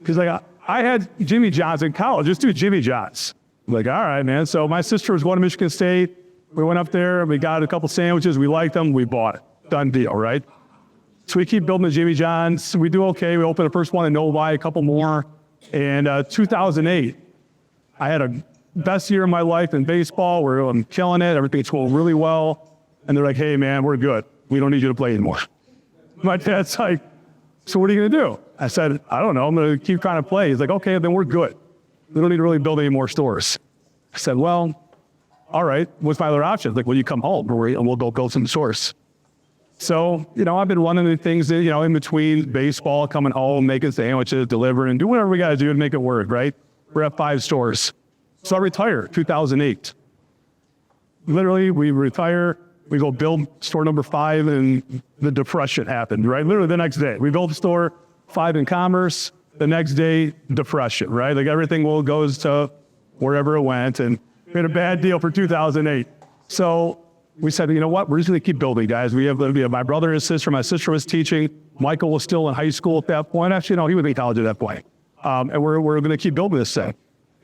He's like, "I had Jimmy John's in college. Just do Jimmy John's." I'm like, "All right, man." So my sister was going to Michigan State. We went up there, we got a couple sandwiches, we liked them, we bought it. Done deal, right? So we keep building the Jimmy John's. We do okay. We opened the first one in Novi, a couple more. And 2008, I had a best year of my life in baseball. I'm killing it. Everything's going really well. And they're like, "Hey, man, we're good. We don't need you to play anymore." My dad's like, "So what are you going to do?" I said, "I don't know. I'm going to keep trying to play." He's like, "Okay, then we're good. We don't need to really build any more stores." I said, "Well, all right, what's my other option?" Like, "Well, you come home and we'll go build some stores." So, I've been running the things that, in between baseball, coming home, making sandwiches, delivering, do whatever we got to do to make it work, right? We're at 5 stores. So I retired 2008. Literally, we retire. We go build store number 5 and the depression happened, right? Literally the next day. We built store 5 in Commerce. The next day, depression, right? Like everything goes to wherever it went. And we had a bad deal for 2008. So we said, you know what? We're just going to keep building, guys. We have my brother and his sister. My sister was teaching. Michael was still in high school at that point. Actually, no, he was in college at that point. And we're going to keep building this thing.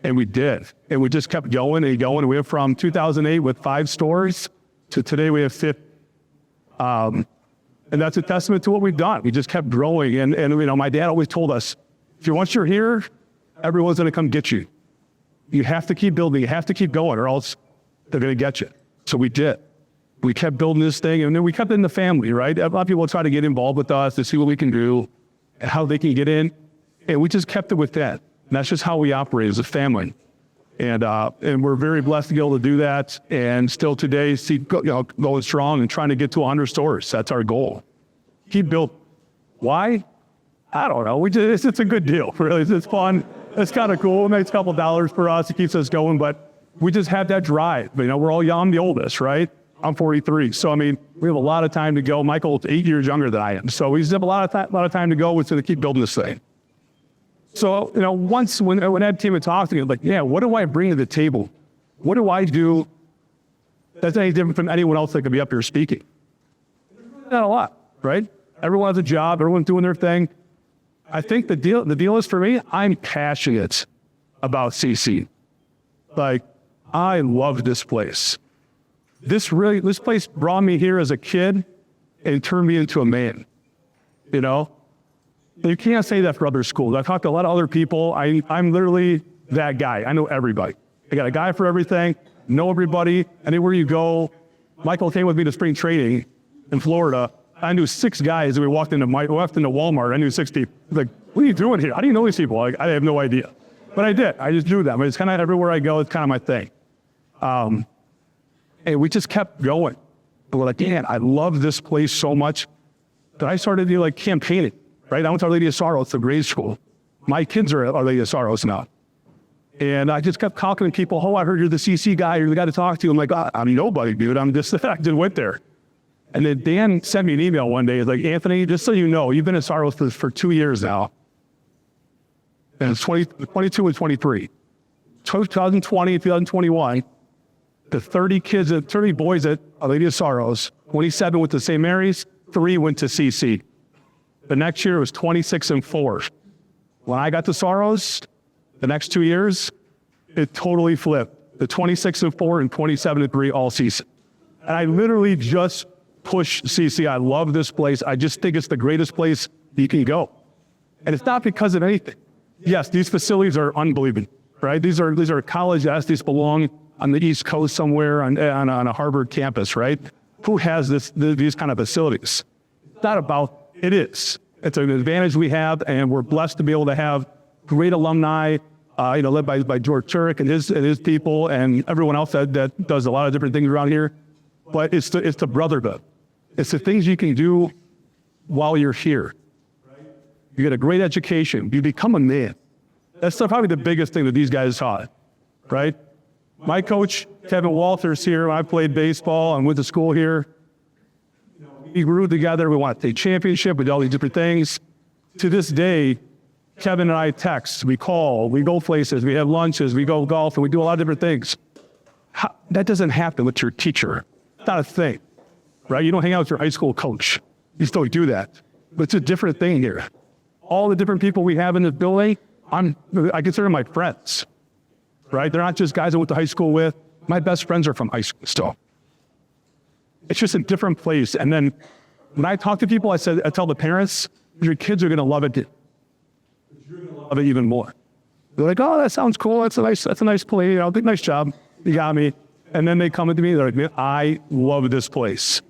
And we did. And we just kept going and going. We went from 2008 with 5 stores to today we have 50. And that's a testament to what we've done. We just kept growing. And you know, my dad always told us, once you're here, everyone's going to come get you. You have to keep building. You have to keep going or else they're going to get you. So we did. We kept building this thing, and then we kept it in the family, right? A lot of people try to get involved with us to see what we can do and how they can get in. And we just kept it with that. And that's just how we operate as a family. And we're very blessed to be able to do that. And still today, going strong and trying to get to 100 stores. That's our goal. Keep building. Why? I don't know. It's a good deal, really. It's fun. It's kind of cool. It makes a couple dollars for us. It keeps us going, but we just have that drive. You know, we're all young. I'm the oldest, right? I'm 43. So, I mean, we have a lot of time to go. Michael's 8 years younger than I am. So we just have a lot of time to go. We're going to keep building this thing. So, you know, once when Ed came and talked to me, I'm like, yeah, what do I bring to the table? What do I do that's any different from anyone else that could be up here speaking? Not a lot, right? Everyone has a job. Everyone's doing their thing. I think the deal is for me, I'm passionate about CC. Like, I love this place. This place brought me here as a kid and turned me into a man, you know? You can't say that for other schools. I've talked to a lot of other people. I'm literally that guy. I know everybody. I got a guy for everything, know everybody. Anywhere you go, Michael came with me to spring training in Florida. I knew 6 guys, and we walked into Walmart. I knew 6 people. Like, what are you doing here? How do you know these people? Like, I have no idea. But I did. I just knew them. It's kind of everywhere I go, it's kind of my thing. And we just kept going. But we're like, man, I love this place so much that I started to campaigning, right? I went to Our Lady of Sorrows, the grade school. My kids are at Our Lady of Sorrows now. And I just kept talking to people. Oh, I heard you're the CC guy. You're the guy to talk to. I'm like, I'm nobody, dude. I'm just, I just went there. And then Dan sent me an email one day. He's like, Anthony, just so you know, you've been at Sorrows for 2 years now. And it's 22 and 23. 2020, 2021, the 30 boys at Our Lady of Sorrows, 27 went to St. Mary's, 3 went to CC. The next year was 26 and 4. When I got to Sorrows, the next 2 years, it totally flipped. The 26 and 4 and 27 and 3 all CC. And I literally just pushed CC. I love this place. I just think it's the greatest place you can go. And it's not because of anything. Yes, these facilities are unbelievable, right? These are college athletes belong on the East Coast somewhere on a Harvard campus, right? Who has these kind of facilities? It's not about, it is. It's an advantage we have, and we're blessed to be able to have great alumni, led by George Turek and his people and everyone else that does a lot of different things around here. But it's the brotherhood. It's the things you can do while you're here. You get a great education. You become a man. That's probably the biggest thing that these guys taught, right? My coach, Kevin Walters here, when I played baseball and went to school here, we grew together. We won a state championship. We did all these different things. To this day, Kevin and I text, we call, we go places, we have lunches, we go golf, and we do a lot of different things. That doesn't happen with your teacher. It's not a thing, right? You don't hang out with your high school coach. You still do that. But it's a different thing here. All the different people we have in this building, I consider my friends, right? They're not just guys I went to high school with. My best friends are from high school still. It's just a different place. And then when I talk to people, I tell the parents, your kids are going to love it. You're going to love it even more. They're like, oh, that sounds cool. That's a nice play. Nice job. You got me. And then they come to me, they're like, I love this place.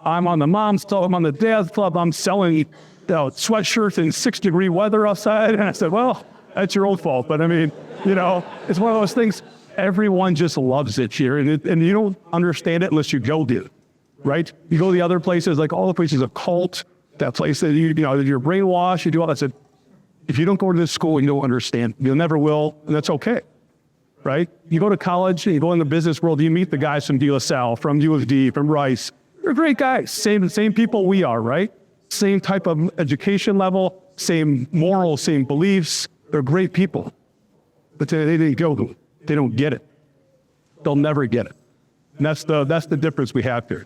I'm on the mom's club, I'm on the dad's club, I'm selling sweatshirts in 6-degree weather outside. And I said, well, that's your own fault. But I mean, it's one of those things. Everyone just loves it here. And you don't understand it unless you go there, right? You go to the other places, like all the places, a cult, that place that you're brainwashed, you do all that. I said, if you don't go to this school, you don't understand. You never will, and that's okay, right? You go to college, you go in the business world, you meet the guys from De La Salle, from U of D, from Rice. They're great guys, same people we are, right? Same type of education level, same morals, same beliefs. They're great people. But they didn't go, they don't get it. They'll never get it. And that's the difference we have here.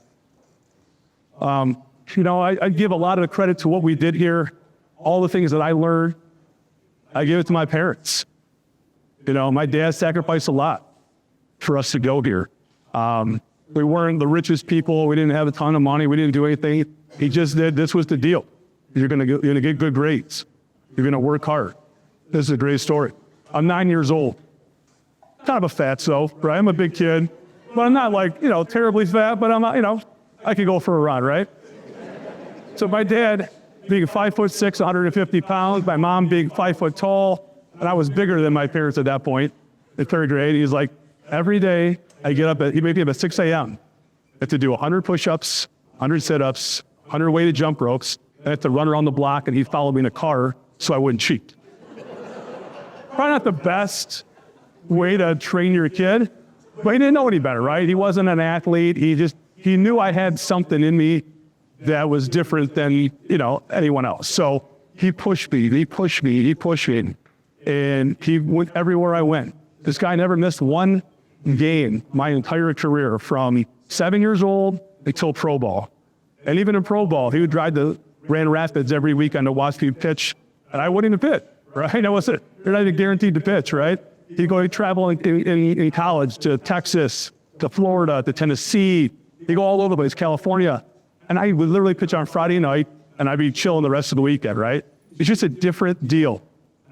I give a lot of the credit to what we did here, all the things that I learned. I give it to my parents. My dad sacrificed a lot for us to go here. We weren't the richest people. We didn't have a ton of money. We didn't do anything. He just did. This was the deal. You're gonna get good grades. You're gonna work hard. This is a great story. I'm 9 years old. Kind of a fatso, right? I'm a big kid, but I'm not like, terribly fat, but I'm not, I could go for a run, right? So my dad being 5'6", 150 pounds, my mom being 5 foot tall, and I was bigger than my parents at that point in third grade. He's like, every day I get up he made me up at 6 a.m. I have to do 100 push-ups, 100 sit-ups, 100 weighted jump ropes. I had to run around the block, and he'd follow me in a car so I wouldn't cheat. Probably not the best way to train your kid, but he didn't know any better, right? He wasn't an athlete. He knew I had something in me that was different than, anyone else. So he pushed me, and he went everywhere I went. This guy never missed one game my entire career from 7 years old until pro ball. And even in pro ball, he would drive to Grand Rapids every weekend to watch me pitch, and I wouldn't even pitch, right? You're not even guaranteed to pitch, right? He'd travel in college to Texas, to Florida, to Tennessee. He'd go all over the place, California. And I would literally pitch on Friday night, and I'd be chilling the rest of the weekend, right? It's just a different deal.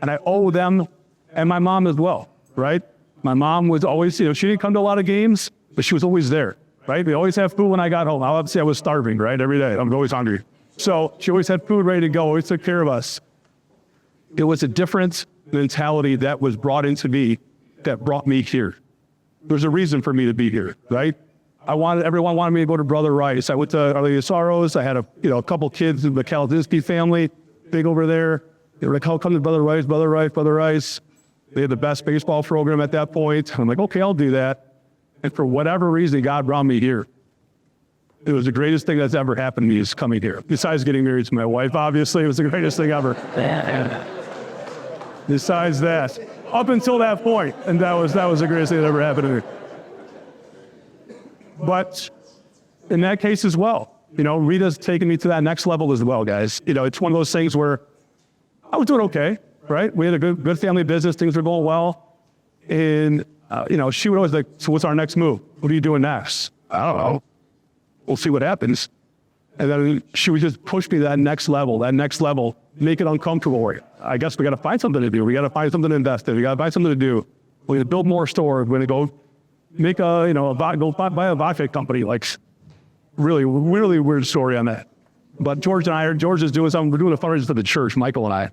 And I owe them, and my mom as well, right? My mom was always, she didn't come to a lot of games, but she was always there, right? We always have food when I got home. Obviously, I was starving, right? Every day, I'm always hungry. So she always had food ready to go, always took care of us. It was a different mentality that was brought into me that brought me here. There's a reason for me to be here, right? Everyone wanted me to go to Brother Rice. I went to Our Lady of Sorrows. I had a couple kids in the Kaldinsky family, big over there. They were like, "How come to Brother Rice, Brother Rice, Brother Rice?" They had the best baseball program at that point. I'm like, okay, I'll do that. And for whatever reason, God brought me here. It was the greatest thing that's ever happened to me is coming here. Besides getting married to my wife, obviously, it was the greatest thing ever. Besides that, up until that point, and that was the greatest thing that ever happened to me. But in that case as well, Rita's taken me to that next level as well, guys. It's one of those things where I was doing okay, right? We had a good family business, things were going well. And, she would always like, so what's our next move? What are you doing next? I don't know. We'll see what happens. And then she would just push me to that next level, make it uncomfortable. I guess we got to find something to do. We got to find something to invest in. We got to find something to do. We're going to build more stores. We're going to go make go buy a vodka company. Like, really, really weird story on that. But George is doing something. We're doing a fundraiser for the church, Michael and I.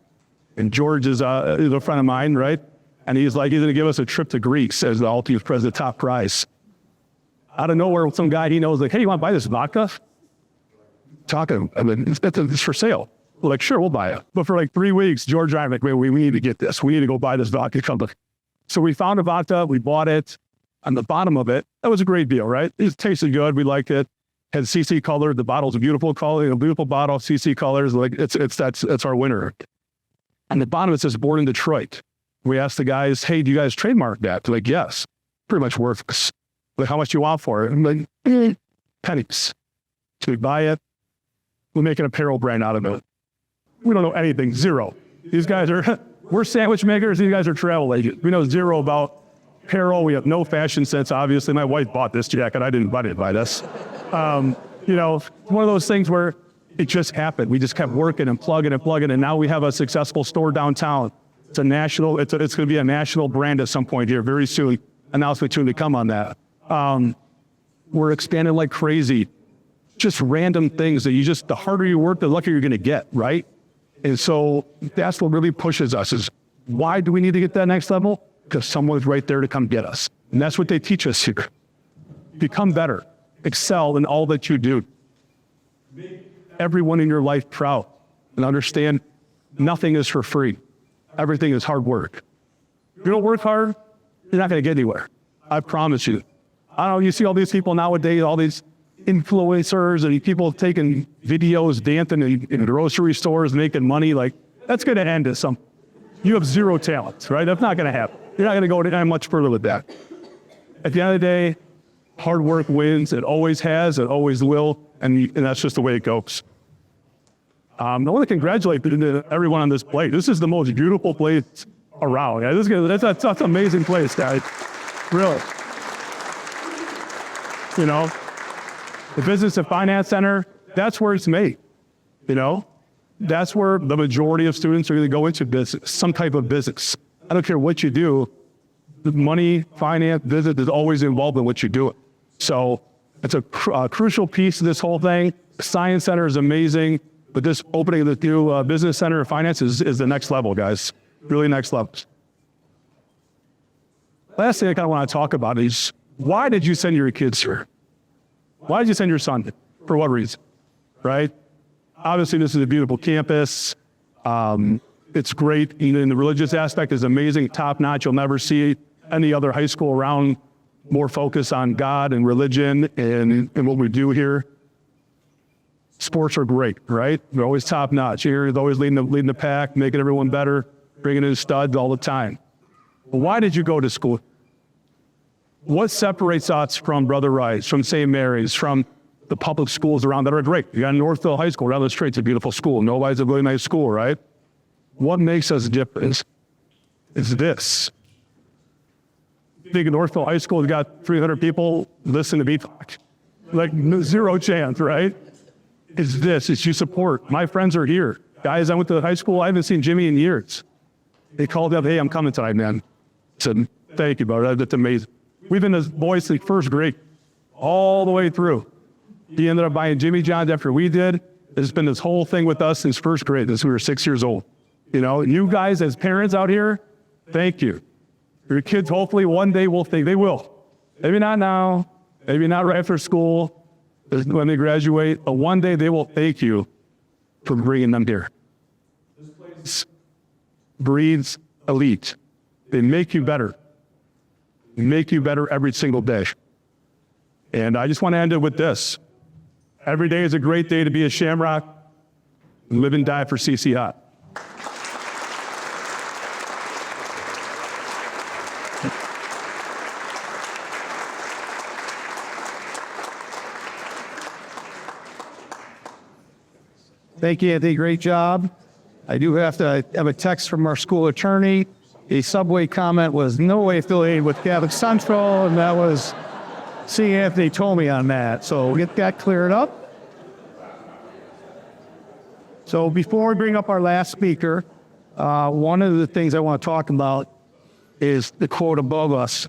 And George is a friend of mine, right? And he's going to give us a trip to Greece as the Altius president, top prize. Out of nowhere, some guy he knows, like, hey, you want to buy this vodka? Talking, it's for sale. We're like, sure, we'll buy it. But for like 3 weeks, George and I are like, wait, we need to get this. We need to go buy this vodka company. So we found a vodka, we bought it. On the bottom of it, that was a great deal, right? It tasted good, we liked it. Had CC color, the bottle's a beautiful color, a beautiful bottle, CC colors, like that's our winner. On the bottom it says born in Detroit. We asked the guys, hey, do you guys trademark that? They're like, yes, pretty much worthless. Like, how much do you want for it? I'm like, pennies. So we buy it, we make an apparel brand out of it. We don't know anything, zero. These guys we're sandwich makers, these guys are travel agents. We know zero about apparel, we have no fashion sense, obviously. My wife bought this jacket, I didn't buy this. One of those things where it just happened. We just kept working and plugging, and now we have a successful store downtown. It's going to be a national brand at some point here very soon. Announcement soon to come on that. We're expanding like crazy. Just random things that the harder you work, the luckier you're going to get, right? And so that's what really pushes us is why do we need to get that next level? Because someone's right there to come get us. And that's what they teach us here. Become better. Excel in all that you do. Make everyone in your life proud and understand nothing is for free. Everything is hard work. If you don't work hard, you're you're not going to get anywhere. I promise you. I don't know, you see all these people nowadays, all these influencers and people taking videos, dancing in grocery stores, making money. Like, that's going to end at some. You have zero talent, right? That's not going to happen. You're not going to go any much further with that. At the end of the day, hard work wins. It always has. It always will. And that's just the way it goes. I want to congratulate everyone on this place. This is the most beautiful place around. Yeah, that's an amazing place, guys. Really. You know, the Business and Finance Center, that's where it's made. You know, that's where the majority of students are going to go into business, some type of business. I don't care what you do. The money, finance, business is always involved in what you do. So it's a crucial piece of this whole thing. The Science Center is amazing, but this opening of the new Business Center of Finance is the next level, guys. Really next level. Last thing I kind of want to talk about is, why did you send your kids here? Why did you send your son? For what reason? Right? Obviously, this is a beautiful campus. It's great. Even the religious aspect is amazing, top notch. You'll never see any other high school around more focus on God and religion and what we do here. Sports are great, right? They're always top notch. You're always leading the pack, making everyone better, bringing in studs all the time. But why did you go to school? What separates us from Brother Rice, from St. Mary's, from the public schools around that are great? You got Northville High School, down the street, it's a beautiful school. Nobody's a really nice school, right? What makes us different is this. Big Northville High School has got 300 people listen to Beat Talk. Like, zero chance, right? It's this, it's you support. My friends are here. Guys, I went to high school, I haven't seen Jimmy in years. They called up, hey, I'm coming tonight, man. I said, thank you, brother, that's amazing. We've been as boys since first grade, all the way through. He ended up buying Jimmy John's after we did. It's been this whole thing with us since first grade, since we were 6 years old. You know, you guys as parents out here, thank you. Your kids hopefully one day will think, they will. Maybe not now, maybe not right after school, when they graduate, but one day they will thank you for bringing them here. This place breeds elite. They make you better. They make you better every single day. And I just want to end it with this. Every day is a great day to be a Shamrock. Live and die for CC Hot. Thank you, Anthony. Great job. I do have to have a text from our school attorney. A Subway comment was no way affiliated with Catholic Central, and that was, see, Anthony told me on that. So we'll get that cleared up. So before we bring up our last speaker, one of the things I want to talk about is the quote above us.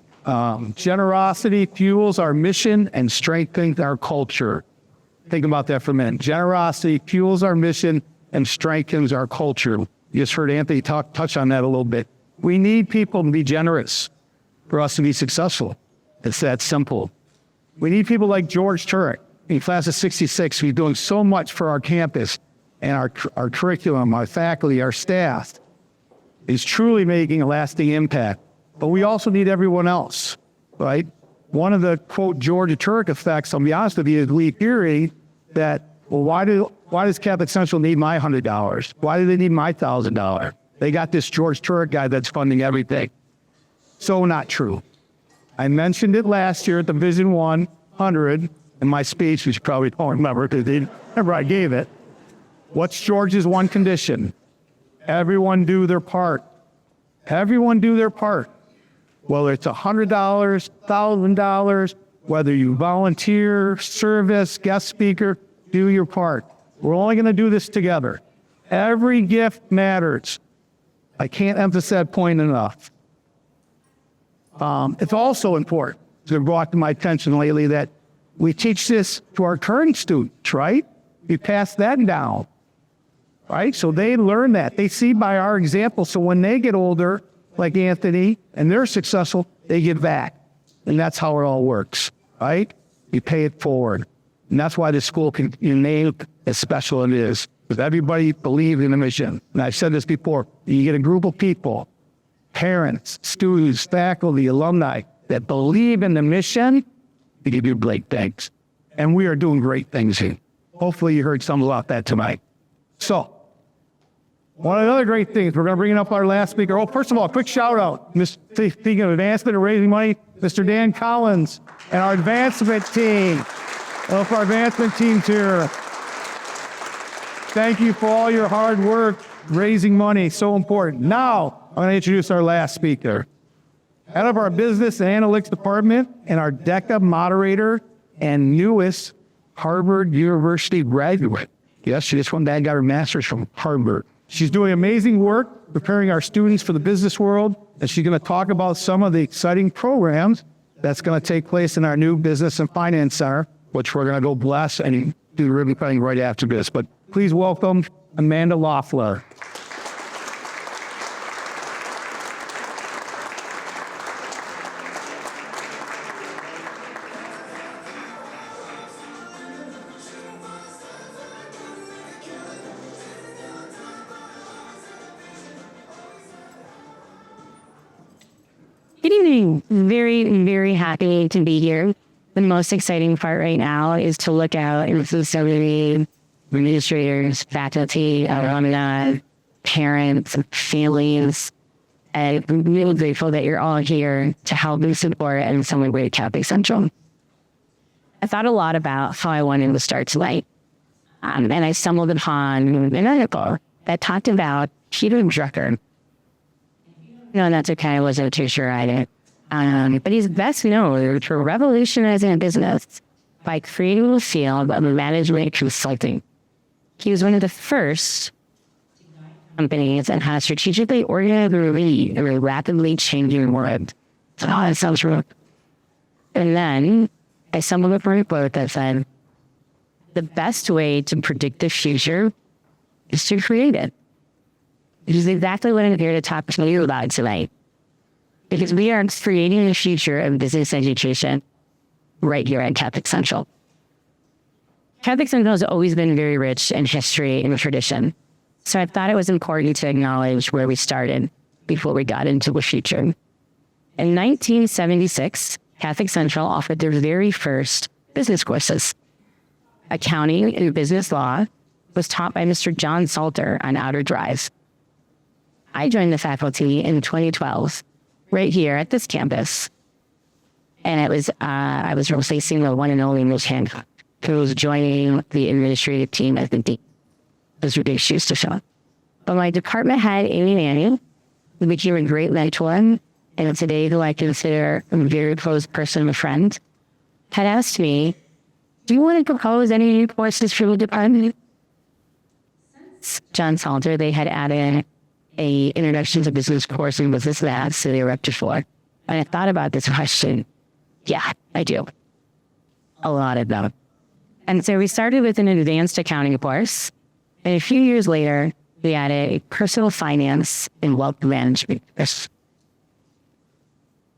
Generosity fuels our mission and strengthens our culture. Think about that for a minute. Generosity fuels our mission and strengthens our culture. You just heard Anthony touch on that a little bit. We need people to be generous for us to be successful. It's that simple. We need people like George Turek in class of 66 who's doing so much for our campus and our curriculum, our faculty, our staff. Is truly making a lasting impact. But we also need everyone else, right? One of the, quote, George Turek effects, I'll be honest with you, is we hearing that, well, why does Catholic Central need my $100? Why do they need my $1,000? They got this George Turek guy that's funding everything. So not true. I mentioned it last year at the Vision 100 in my speech, which you probably don't remember because remember I gave it. What's George's one condition? Everyone do their part. Everyone do their part. Whether it's $100, $1,000, whether you volunteer, service, guest speaker, do your part. We're only going to do this together. Every gift matters. I can't emphasize that point enough. It's also important, it's been brought to my attention lately, that we teach this to our current students, right? We pass that down, right? So they learn that. They see by our example. So when they get older, like Anthony, and they're successful, they give back. And that's how it all works, right? You pay it forward. And that's why this school can name as special as it is. Because everybody believes in the mission. And I've said this before, you get a group of people, parents, students, faculty, alumni that believe in the mission, you do great things. And we are doing great things here. Hopefully you heard some about that tonight. So, one of the other great things, we're going to bring up our last speaker. Oh, first of all, quick shout out. Speaking of advancement and raising money, Mr. Dan Collins and our advancement team. Well, our advancement team's here. Thank you for all your hard work, raising money, so important. Now, I'm going to introduce our last speaker. Head of our business and analytics department and our DECA moderator and newest Harvard University graduate. Yes, she just won that, got her master's from Harvard. She's doing amazing work preparing our students for the business world, and she's going to talk about some of the exciting programs that's going to take place in our new business and finance center, which we're going to go bless and do the ribbon cutting right after this. But please welcome Amanda Loeffler. Good evening. Very, very happy to be here. The most exciting part right now is to look out and see so many administrators, faculty, alumni, parents, families, and I'm really grateful that you're all here to help and support and celebrate Catholic Central. I thought a lot about how I wanted to start tonight, and I stumbled upon an article that talked about Peter Drucker. No, that's okay. I wasn't too sure I did. But he's best known for revolutionizing business by creating the field of management consulting. He was one of the first companies that has strategically organized and lead in a rapidly changing world. So that sounds true. And then I stumbled upon a quote that said, the best way to predict the future is to create it. Which is exactly what I'm here to talk to you about tonight. Because we are creating the future of business education right here at Catholic Central. Catholic Central has always been very rich in history and tradition. So I thought it was important to acknowledge where we started before we got into the future. In 1976, Catholic Central offered their very first business courses. Accounting and business law was taught by Mr. John Salter on Outer Drive. I joined the faculty in 2012, right here at this campus. And I was replacing the one and only Ms. Hancock, who was joining the administrative team as the dean. Those were big shoes to fill. But my department head, Amy Manning, who became a great mentor, and today who I consider a very close person and friend, had asked me, do you want to propose any new courses for the department? John Salter, they had added a introduction to business course in business math, so they were up to 4. And I thought about this question. Yeah, I do. A lot of them. And so we started with an advanced accounting course. And a few years later, we added a personal finance and wealth management course.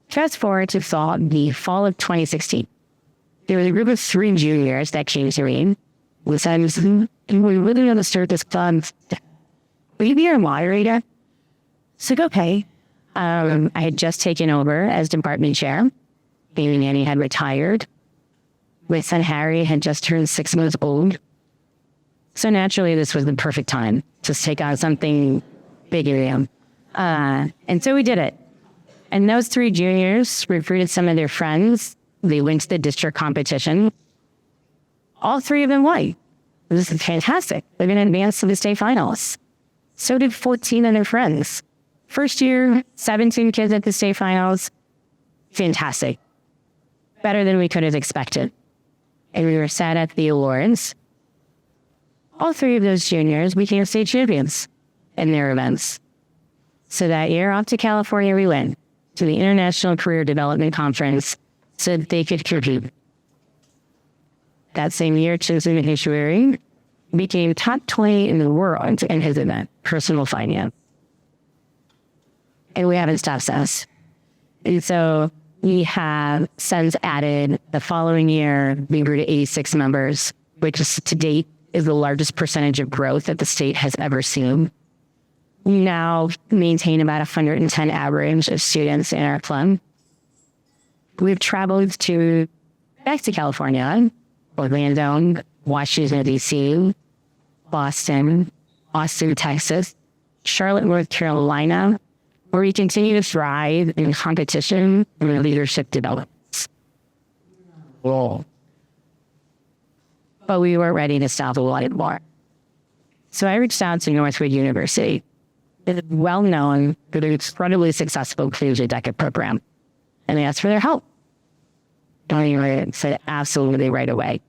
Fast forward to the fall of 2016. There was a group of 3 juniors that came to me. We said, we really want to start this club. Will you be our moderator? So okay. I had just taken over as department chair. Baby Nanny had retired. My son Harry had just turned 6 months old. So naturally, this was the perfect time to take on something bigger. And so we did it. And those 3 juniors recruited some of their friends. They went to the district competition. All 3 of them won. This is fantastic. They're going to advance to the state finals. So did 14 of their friends. First year, 17 kids at the state finals. Fantastic. Better than we could have expected. And we were sat at the awards. All 3 of those juniors became state champions in their events. So that year, off to California we went, to the International Career Development Conference, so that they could compete. That same year, Chosen Hishuari became top 20 in the world in his event, personal finance. And we haven't stopped since. And so we have since added the following year, we grew to 86 members, which is to date is the largest percentage of growth that the state has ever seen. We now maintain about 110 average of students in our club. We've traveled back to California, Orlando, Washington, D.C., Boston, Austin, Texas, Charlotte, North Carolina, where we continue to thrive in competition and leadership developments. But we weren't ready to stop a lot more. So I reached out to Northwood University. It's well known for their incredibly successful collegiate DECA program, and they asked for their help. I said absolutely right away.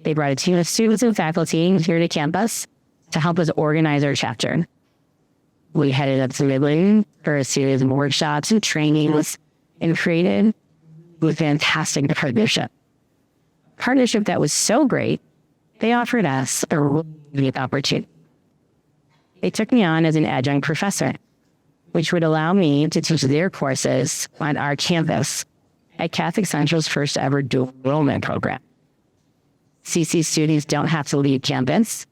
They brought a team of students and faculty here to campus to help us organize our chapter. We headed up to Midland for a series of workshops and trainings and created a fantastic partnership. Partnership that was so great, they offered us a really unique opportunity. They took me on as an adjunct professor, which would allow me to teach their courses on our campus at Catholic Central's first ever dual enrollment program. CC students don't have to leave campus.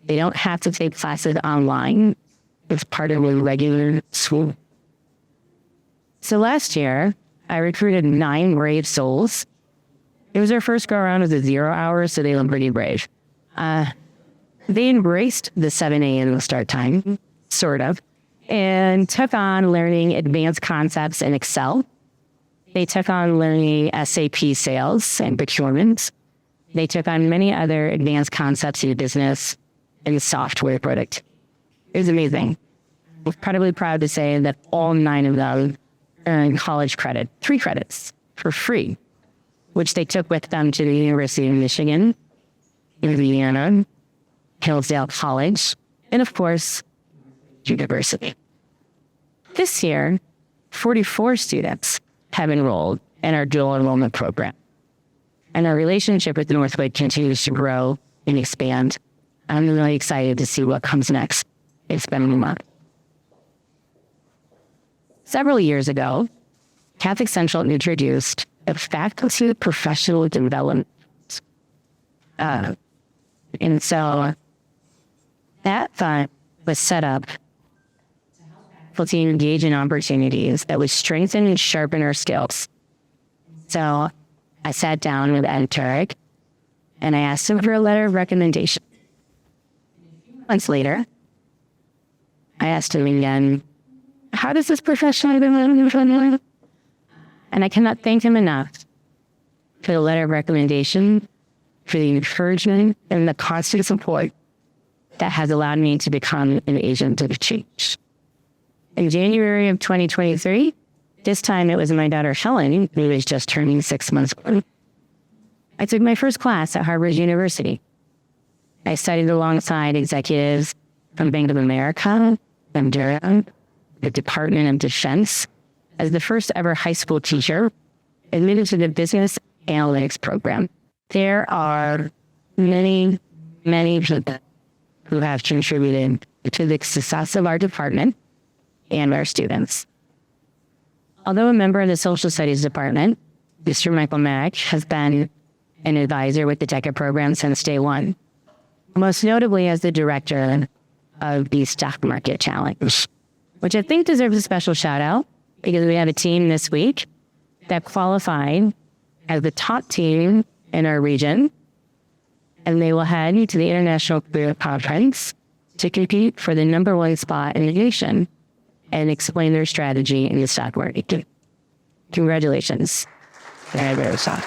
They don't have to take classes online. It's part of a regular school. So last year, I recruited 9 brave souls. It was their first go around with the 0 hours, so they were pretty brave. They embraced the 7 a.m. start time, sort of, and took on learning advanced concepts in Excel. They took on learning SAP sales and procurement. They took on many other advanced concepts in business and software product. It was amazing. I'm incredibly proud to say that all 9 of them earned college credit, 3 credits for free, which they took with them to the University of Michigan, Indiana, Hillsdale College, and of course, university. This year, 44 students have enrolled in our dual enrollment program. And our relationship with Northwood continues to grow and expand. I'm really excited to see what comes next. It's been a month. Several years ago, Catholic Central introduced a faculty professional development. And so that fund was set up to engage in opportunities that would strengthen and sharpen our skills. So I sat down with Ed Turek and I asked him for a letter of recommendation. Months later, I asked him again, how does this professional development? And I cannot thank him enough for the letter of recommendation, for the encouragement and the constant support that has allowed me to become an agent of change. In January of 2023, this time it was my daughter Helen, who was just turning 6 months old. I took my first class at Harvard University. I studied alongside executives from Bank of America, from Durham, the Department of Defense, as the first ever high school teacher admitted to the business analytics program. There are many, many people who have contributed to the success of our department and our students. Although a member of the Social Studies Department, Mr. Michael Mack has been an advisor with the DECA program since day one, most notably as the director of the Stock Market Challenge, which I think deserves a special shout out because we have a team this week that qualified as the top team in our region, and they will head to the International Career Conference to compete for the #1 spot in the nation and explain their strategy in the stock market. Congratulations. Very, very soft.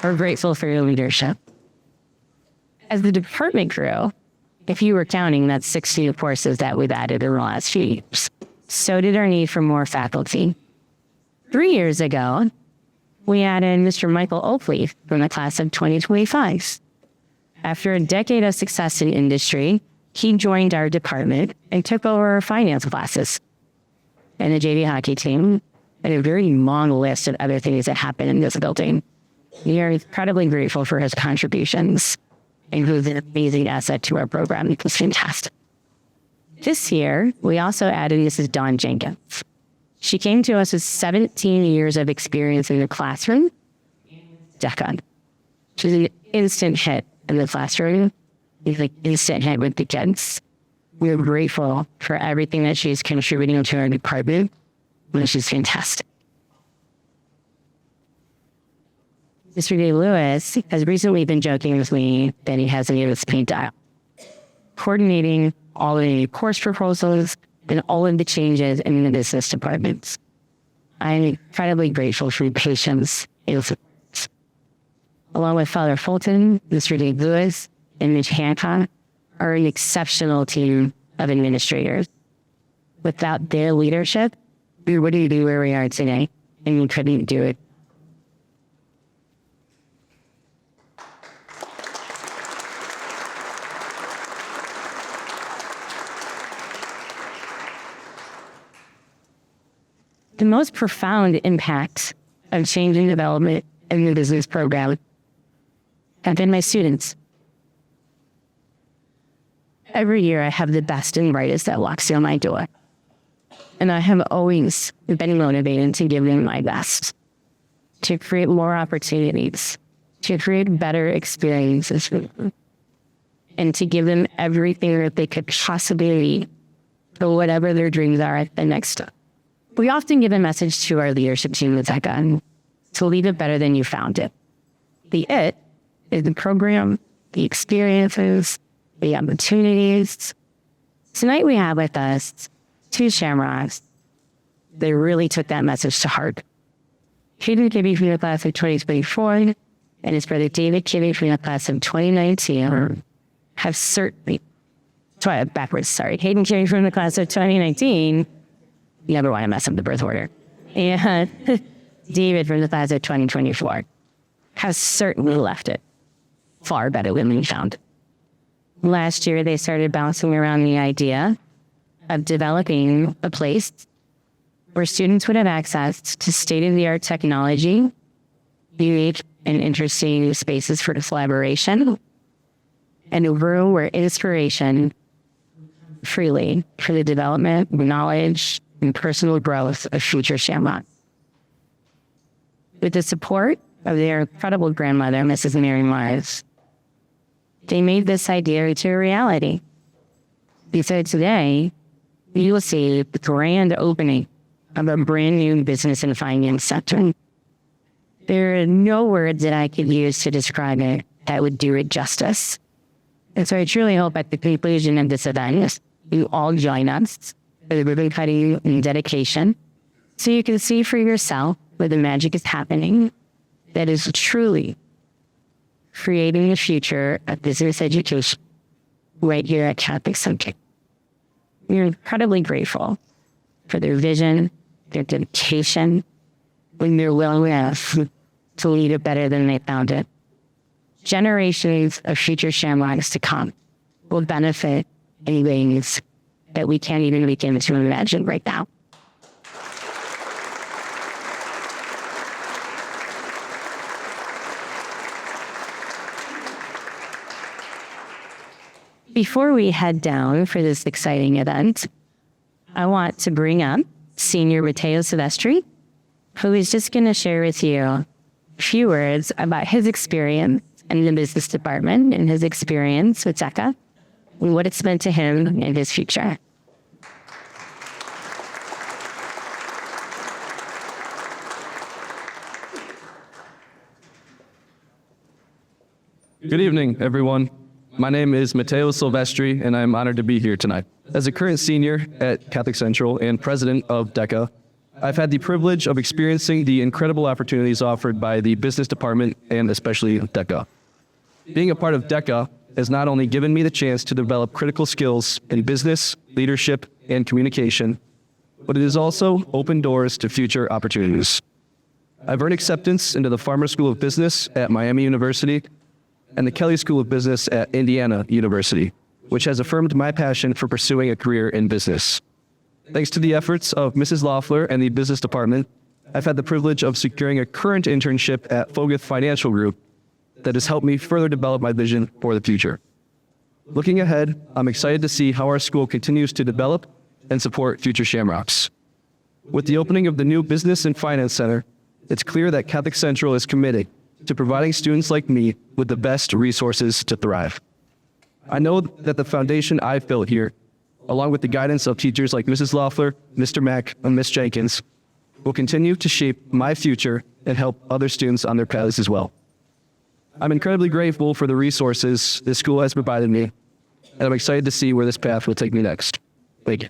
We're grateful for your leadership. As the department grew, if you were counting, that's 60 courses that we've added in the last few years. So did our need for more faculty. 3 years ago, we added Mr. Michael Oakley from the class of 2025. After a decade of success in industry, he joined our department and took over our finance classes and the JV hockey team and a very long list of other things that happened in this building. We are incredibly grateful for his contributions and who's an amazing asset to our program. It was fantastic. This year, we also added Mrs. Dawn Jenkins. She came to us with 17 years of experience in the classroom. DECA. She's an instant hit in the classroom. He's like instant hit with the kids. We're grateful for everything that she's contributing to our department, which is fantastic. Mr. Dave Lewis has recently been joking with me that he has a speed dial, coordinating all the course proposals and all of the changes in the business departments. I'm incredibly grateful for your patience and support. Along with Father Fulton, Mr. Dave Lewis, and Mitch Hancock are an exceptional team of administrators. Without their leadership, we wouldn't be where we are today, and we couldn't do it. The most profound impact of change and development in the business program have been my students. Every year I have the best and brightest that walks through my door. And I have always been motivated to give them my best, to create more opportunities, to create better experiences for them, and to give them everything that they could possibly need for whatever their dreams are at the next step. We often give a message to our leadership team at Zeka to leave it better than you found it. The it is the program, the experiences, the opportunities. Tonight we have with us two Shamrocks. They really took that message to heart. Hayden Kibbe from the class of 2024 and his brother David Kibbe from the class of 2019 have certainly, Hayden Kibbe from the class of 2019, you never want to mess up the birth order, and David from the class of 2024 has certainly left it far better than we found. Last year, they started bouncing around the idea of developing a place where students would have access to state-of-the-art technology, unique and interesting spaces for collaboration, and a room where inspiration freely for the development of knowledge and personal growth of future Shamrocks. With the support of their incredible grandmother, Mrs. Mary Mars, they made this idea into a reality. So today, you will see the grand opening of a brand new business and finance center. There are no words that I could use to describe it that would do it justice. And so I truly hope at the conclusion of this event, you all join us for the ribbon cutting and dedication so you can see for yourself where the magic is happening that is truly creating the future of business education right here at Catholic Center. We're incredibly grateful for their vision, their dedication, and their willingness to lead it better than they found it. Generations of future Shamrocks to come will benefit in ways that we can't even begin to imagine right now. Before we head down for this exciting event, I want to bring up Senior Matteo Silvestri, who is just going to share with you a few words about his experience in the business department and his experience with Zeka and what it's meant to him and his future. Good evening, everyone. My name is Matteo Silvestri, and I'm honored to be here tonight. As a current senior at Catholic Central and president of DECA, I've had the privilege of experiencing the incredible opportunities offered by the business department and especially DECA. Being a part of DECA has not only given me the chance to develop critical skills in business, leadership, and communication, but it has also opened doors to future opportunities. I've earned acceptance into the Farmer School of Business at Miami University and the Kelley School of Business at Indiana University, which has affirmed my passion for pursuing a career in business. Thanks to the efforts of Mrs. Loeffler and the business department, I've had the privilege of securing a current internship at Foguth Financial Group that has helped me further develop my vision for the future. Looking ahead, I'm excited to see how our school continues to develop and support future Shamrocks. With the opening of the new Business and Finance Center, it's clear that Catholic Central is committed to providing students like me with the best resources to thrive. I know that the foundation I've built here, along with the guidance of teachers like Mrs. Loeffler, Mr. Mack, and Ms. Jenkins, will continue to shape my future and help other students on their paths as well. I'm incredibly grateful for the resources this school has provided me, and I'm excited to see where this path will take me next. Thank you.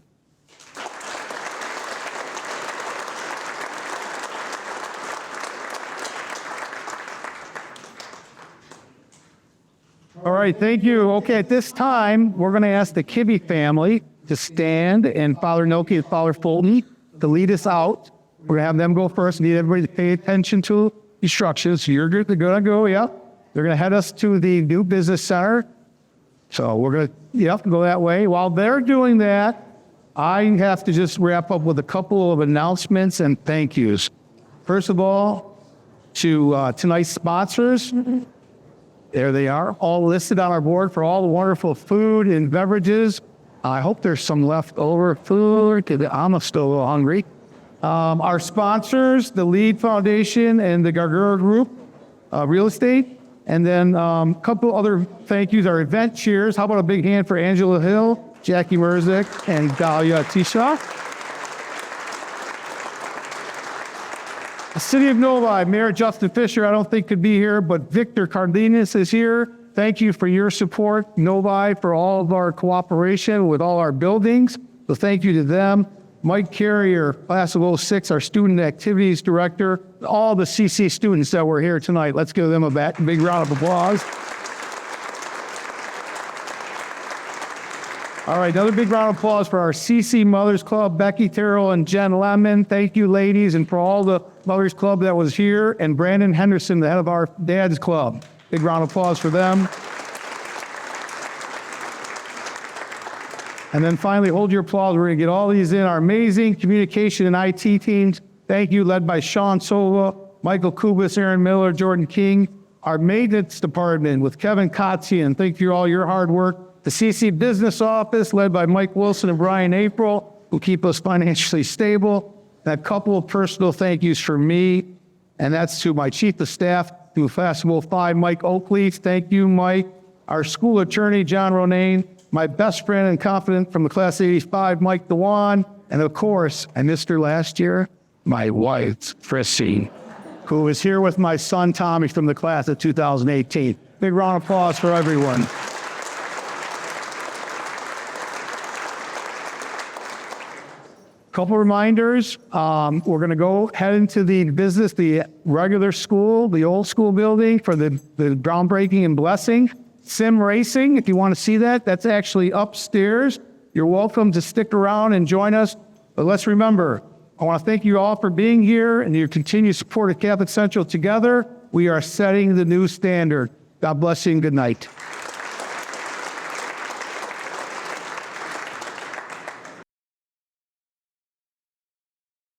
All right, thank you. Okay, at this time, we're going to ask the Kibbe family to stand and Father Noki and Father Fulton to lead us out. We're going to have them go first. Need everybody to pay attention to instructions. You're good. They're going to go, yeah. They're going to head us to the new business center. So we're going to, go that way. While they're doing that, I have to just wrap up with a couple of announcements and thank yous. First of all, to tonight's sponsors. There they are, all listed on our board for all the wonderful food and beverages. I hope there's some leftover food. I'm still a little hungry. Our sponsors, the Lead Foundation and the Gargura Group, Real Estate. And then a couple other thank yous, our event cheers. How about a big hand for Angela Hill, Jackie Merzik, and Dahlia Tisha. The City of Novi, Mayor Justin Fisher, I don't think could be here, but Victor Cardenas is here. Thank you for your support, Novi, for all of our cooperation with all our buildings. So thank you to them. Mike Carrier, class of 06, our Student Activities Director, all the CC students that were here tonight. Let's give them a big round of applause. All right, another big round of applause for our CC Mothers Club, Becky Terrell and Jen Lemon. Thank you, ladies, and for all the Mothers Club that was here, and Brandon Henderson, the head of our Dads Club. Big round of applause for them. And then finally, hold your applause. We're going to get all these in. Our amazing communication and IT teams. Thank you, led by Sean Sova, Michael Kubis, Aaron Miller, Jordan King. Our maintenance department with Kevin Kotzian. Thank you for all your hard work. The CC Business Office, led by Mike Wilson and Brian April, who keep us financially stable. And a couple of personal thank yous for me, and that's to my Chief of Staff through Festival 5, Mike Oakley. Thank you, Mike. Our school attorney, John Ronayne. My best friend and confidant from the class 85, Mike Dewan. And of course, I missed her last year, my wife, Chrissy, who is here with my son, Tommy, from the class of 2018. Big round of applause for everyone. Couple reminders, we're going to go head into the business, the regular school, the old school building for the groundbreaking and blessing. Sim racing, if you want to see that, that's actually upstairs. You're welcome to stick around and join us. But let's remember, I want to thank you all for being here and your continued support of Catholic Central. Together, we are setting the new standard. God bless you and good night.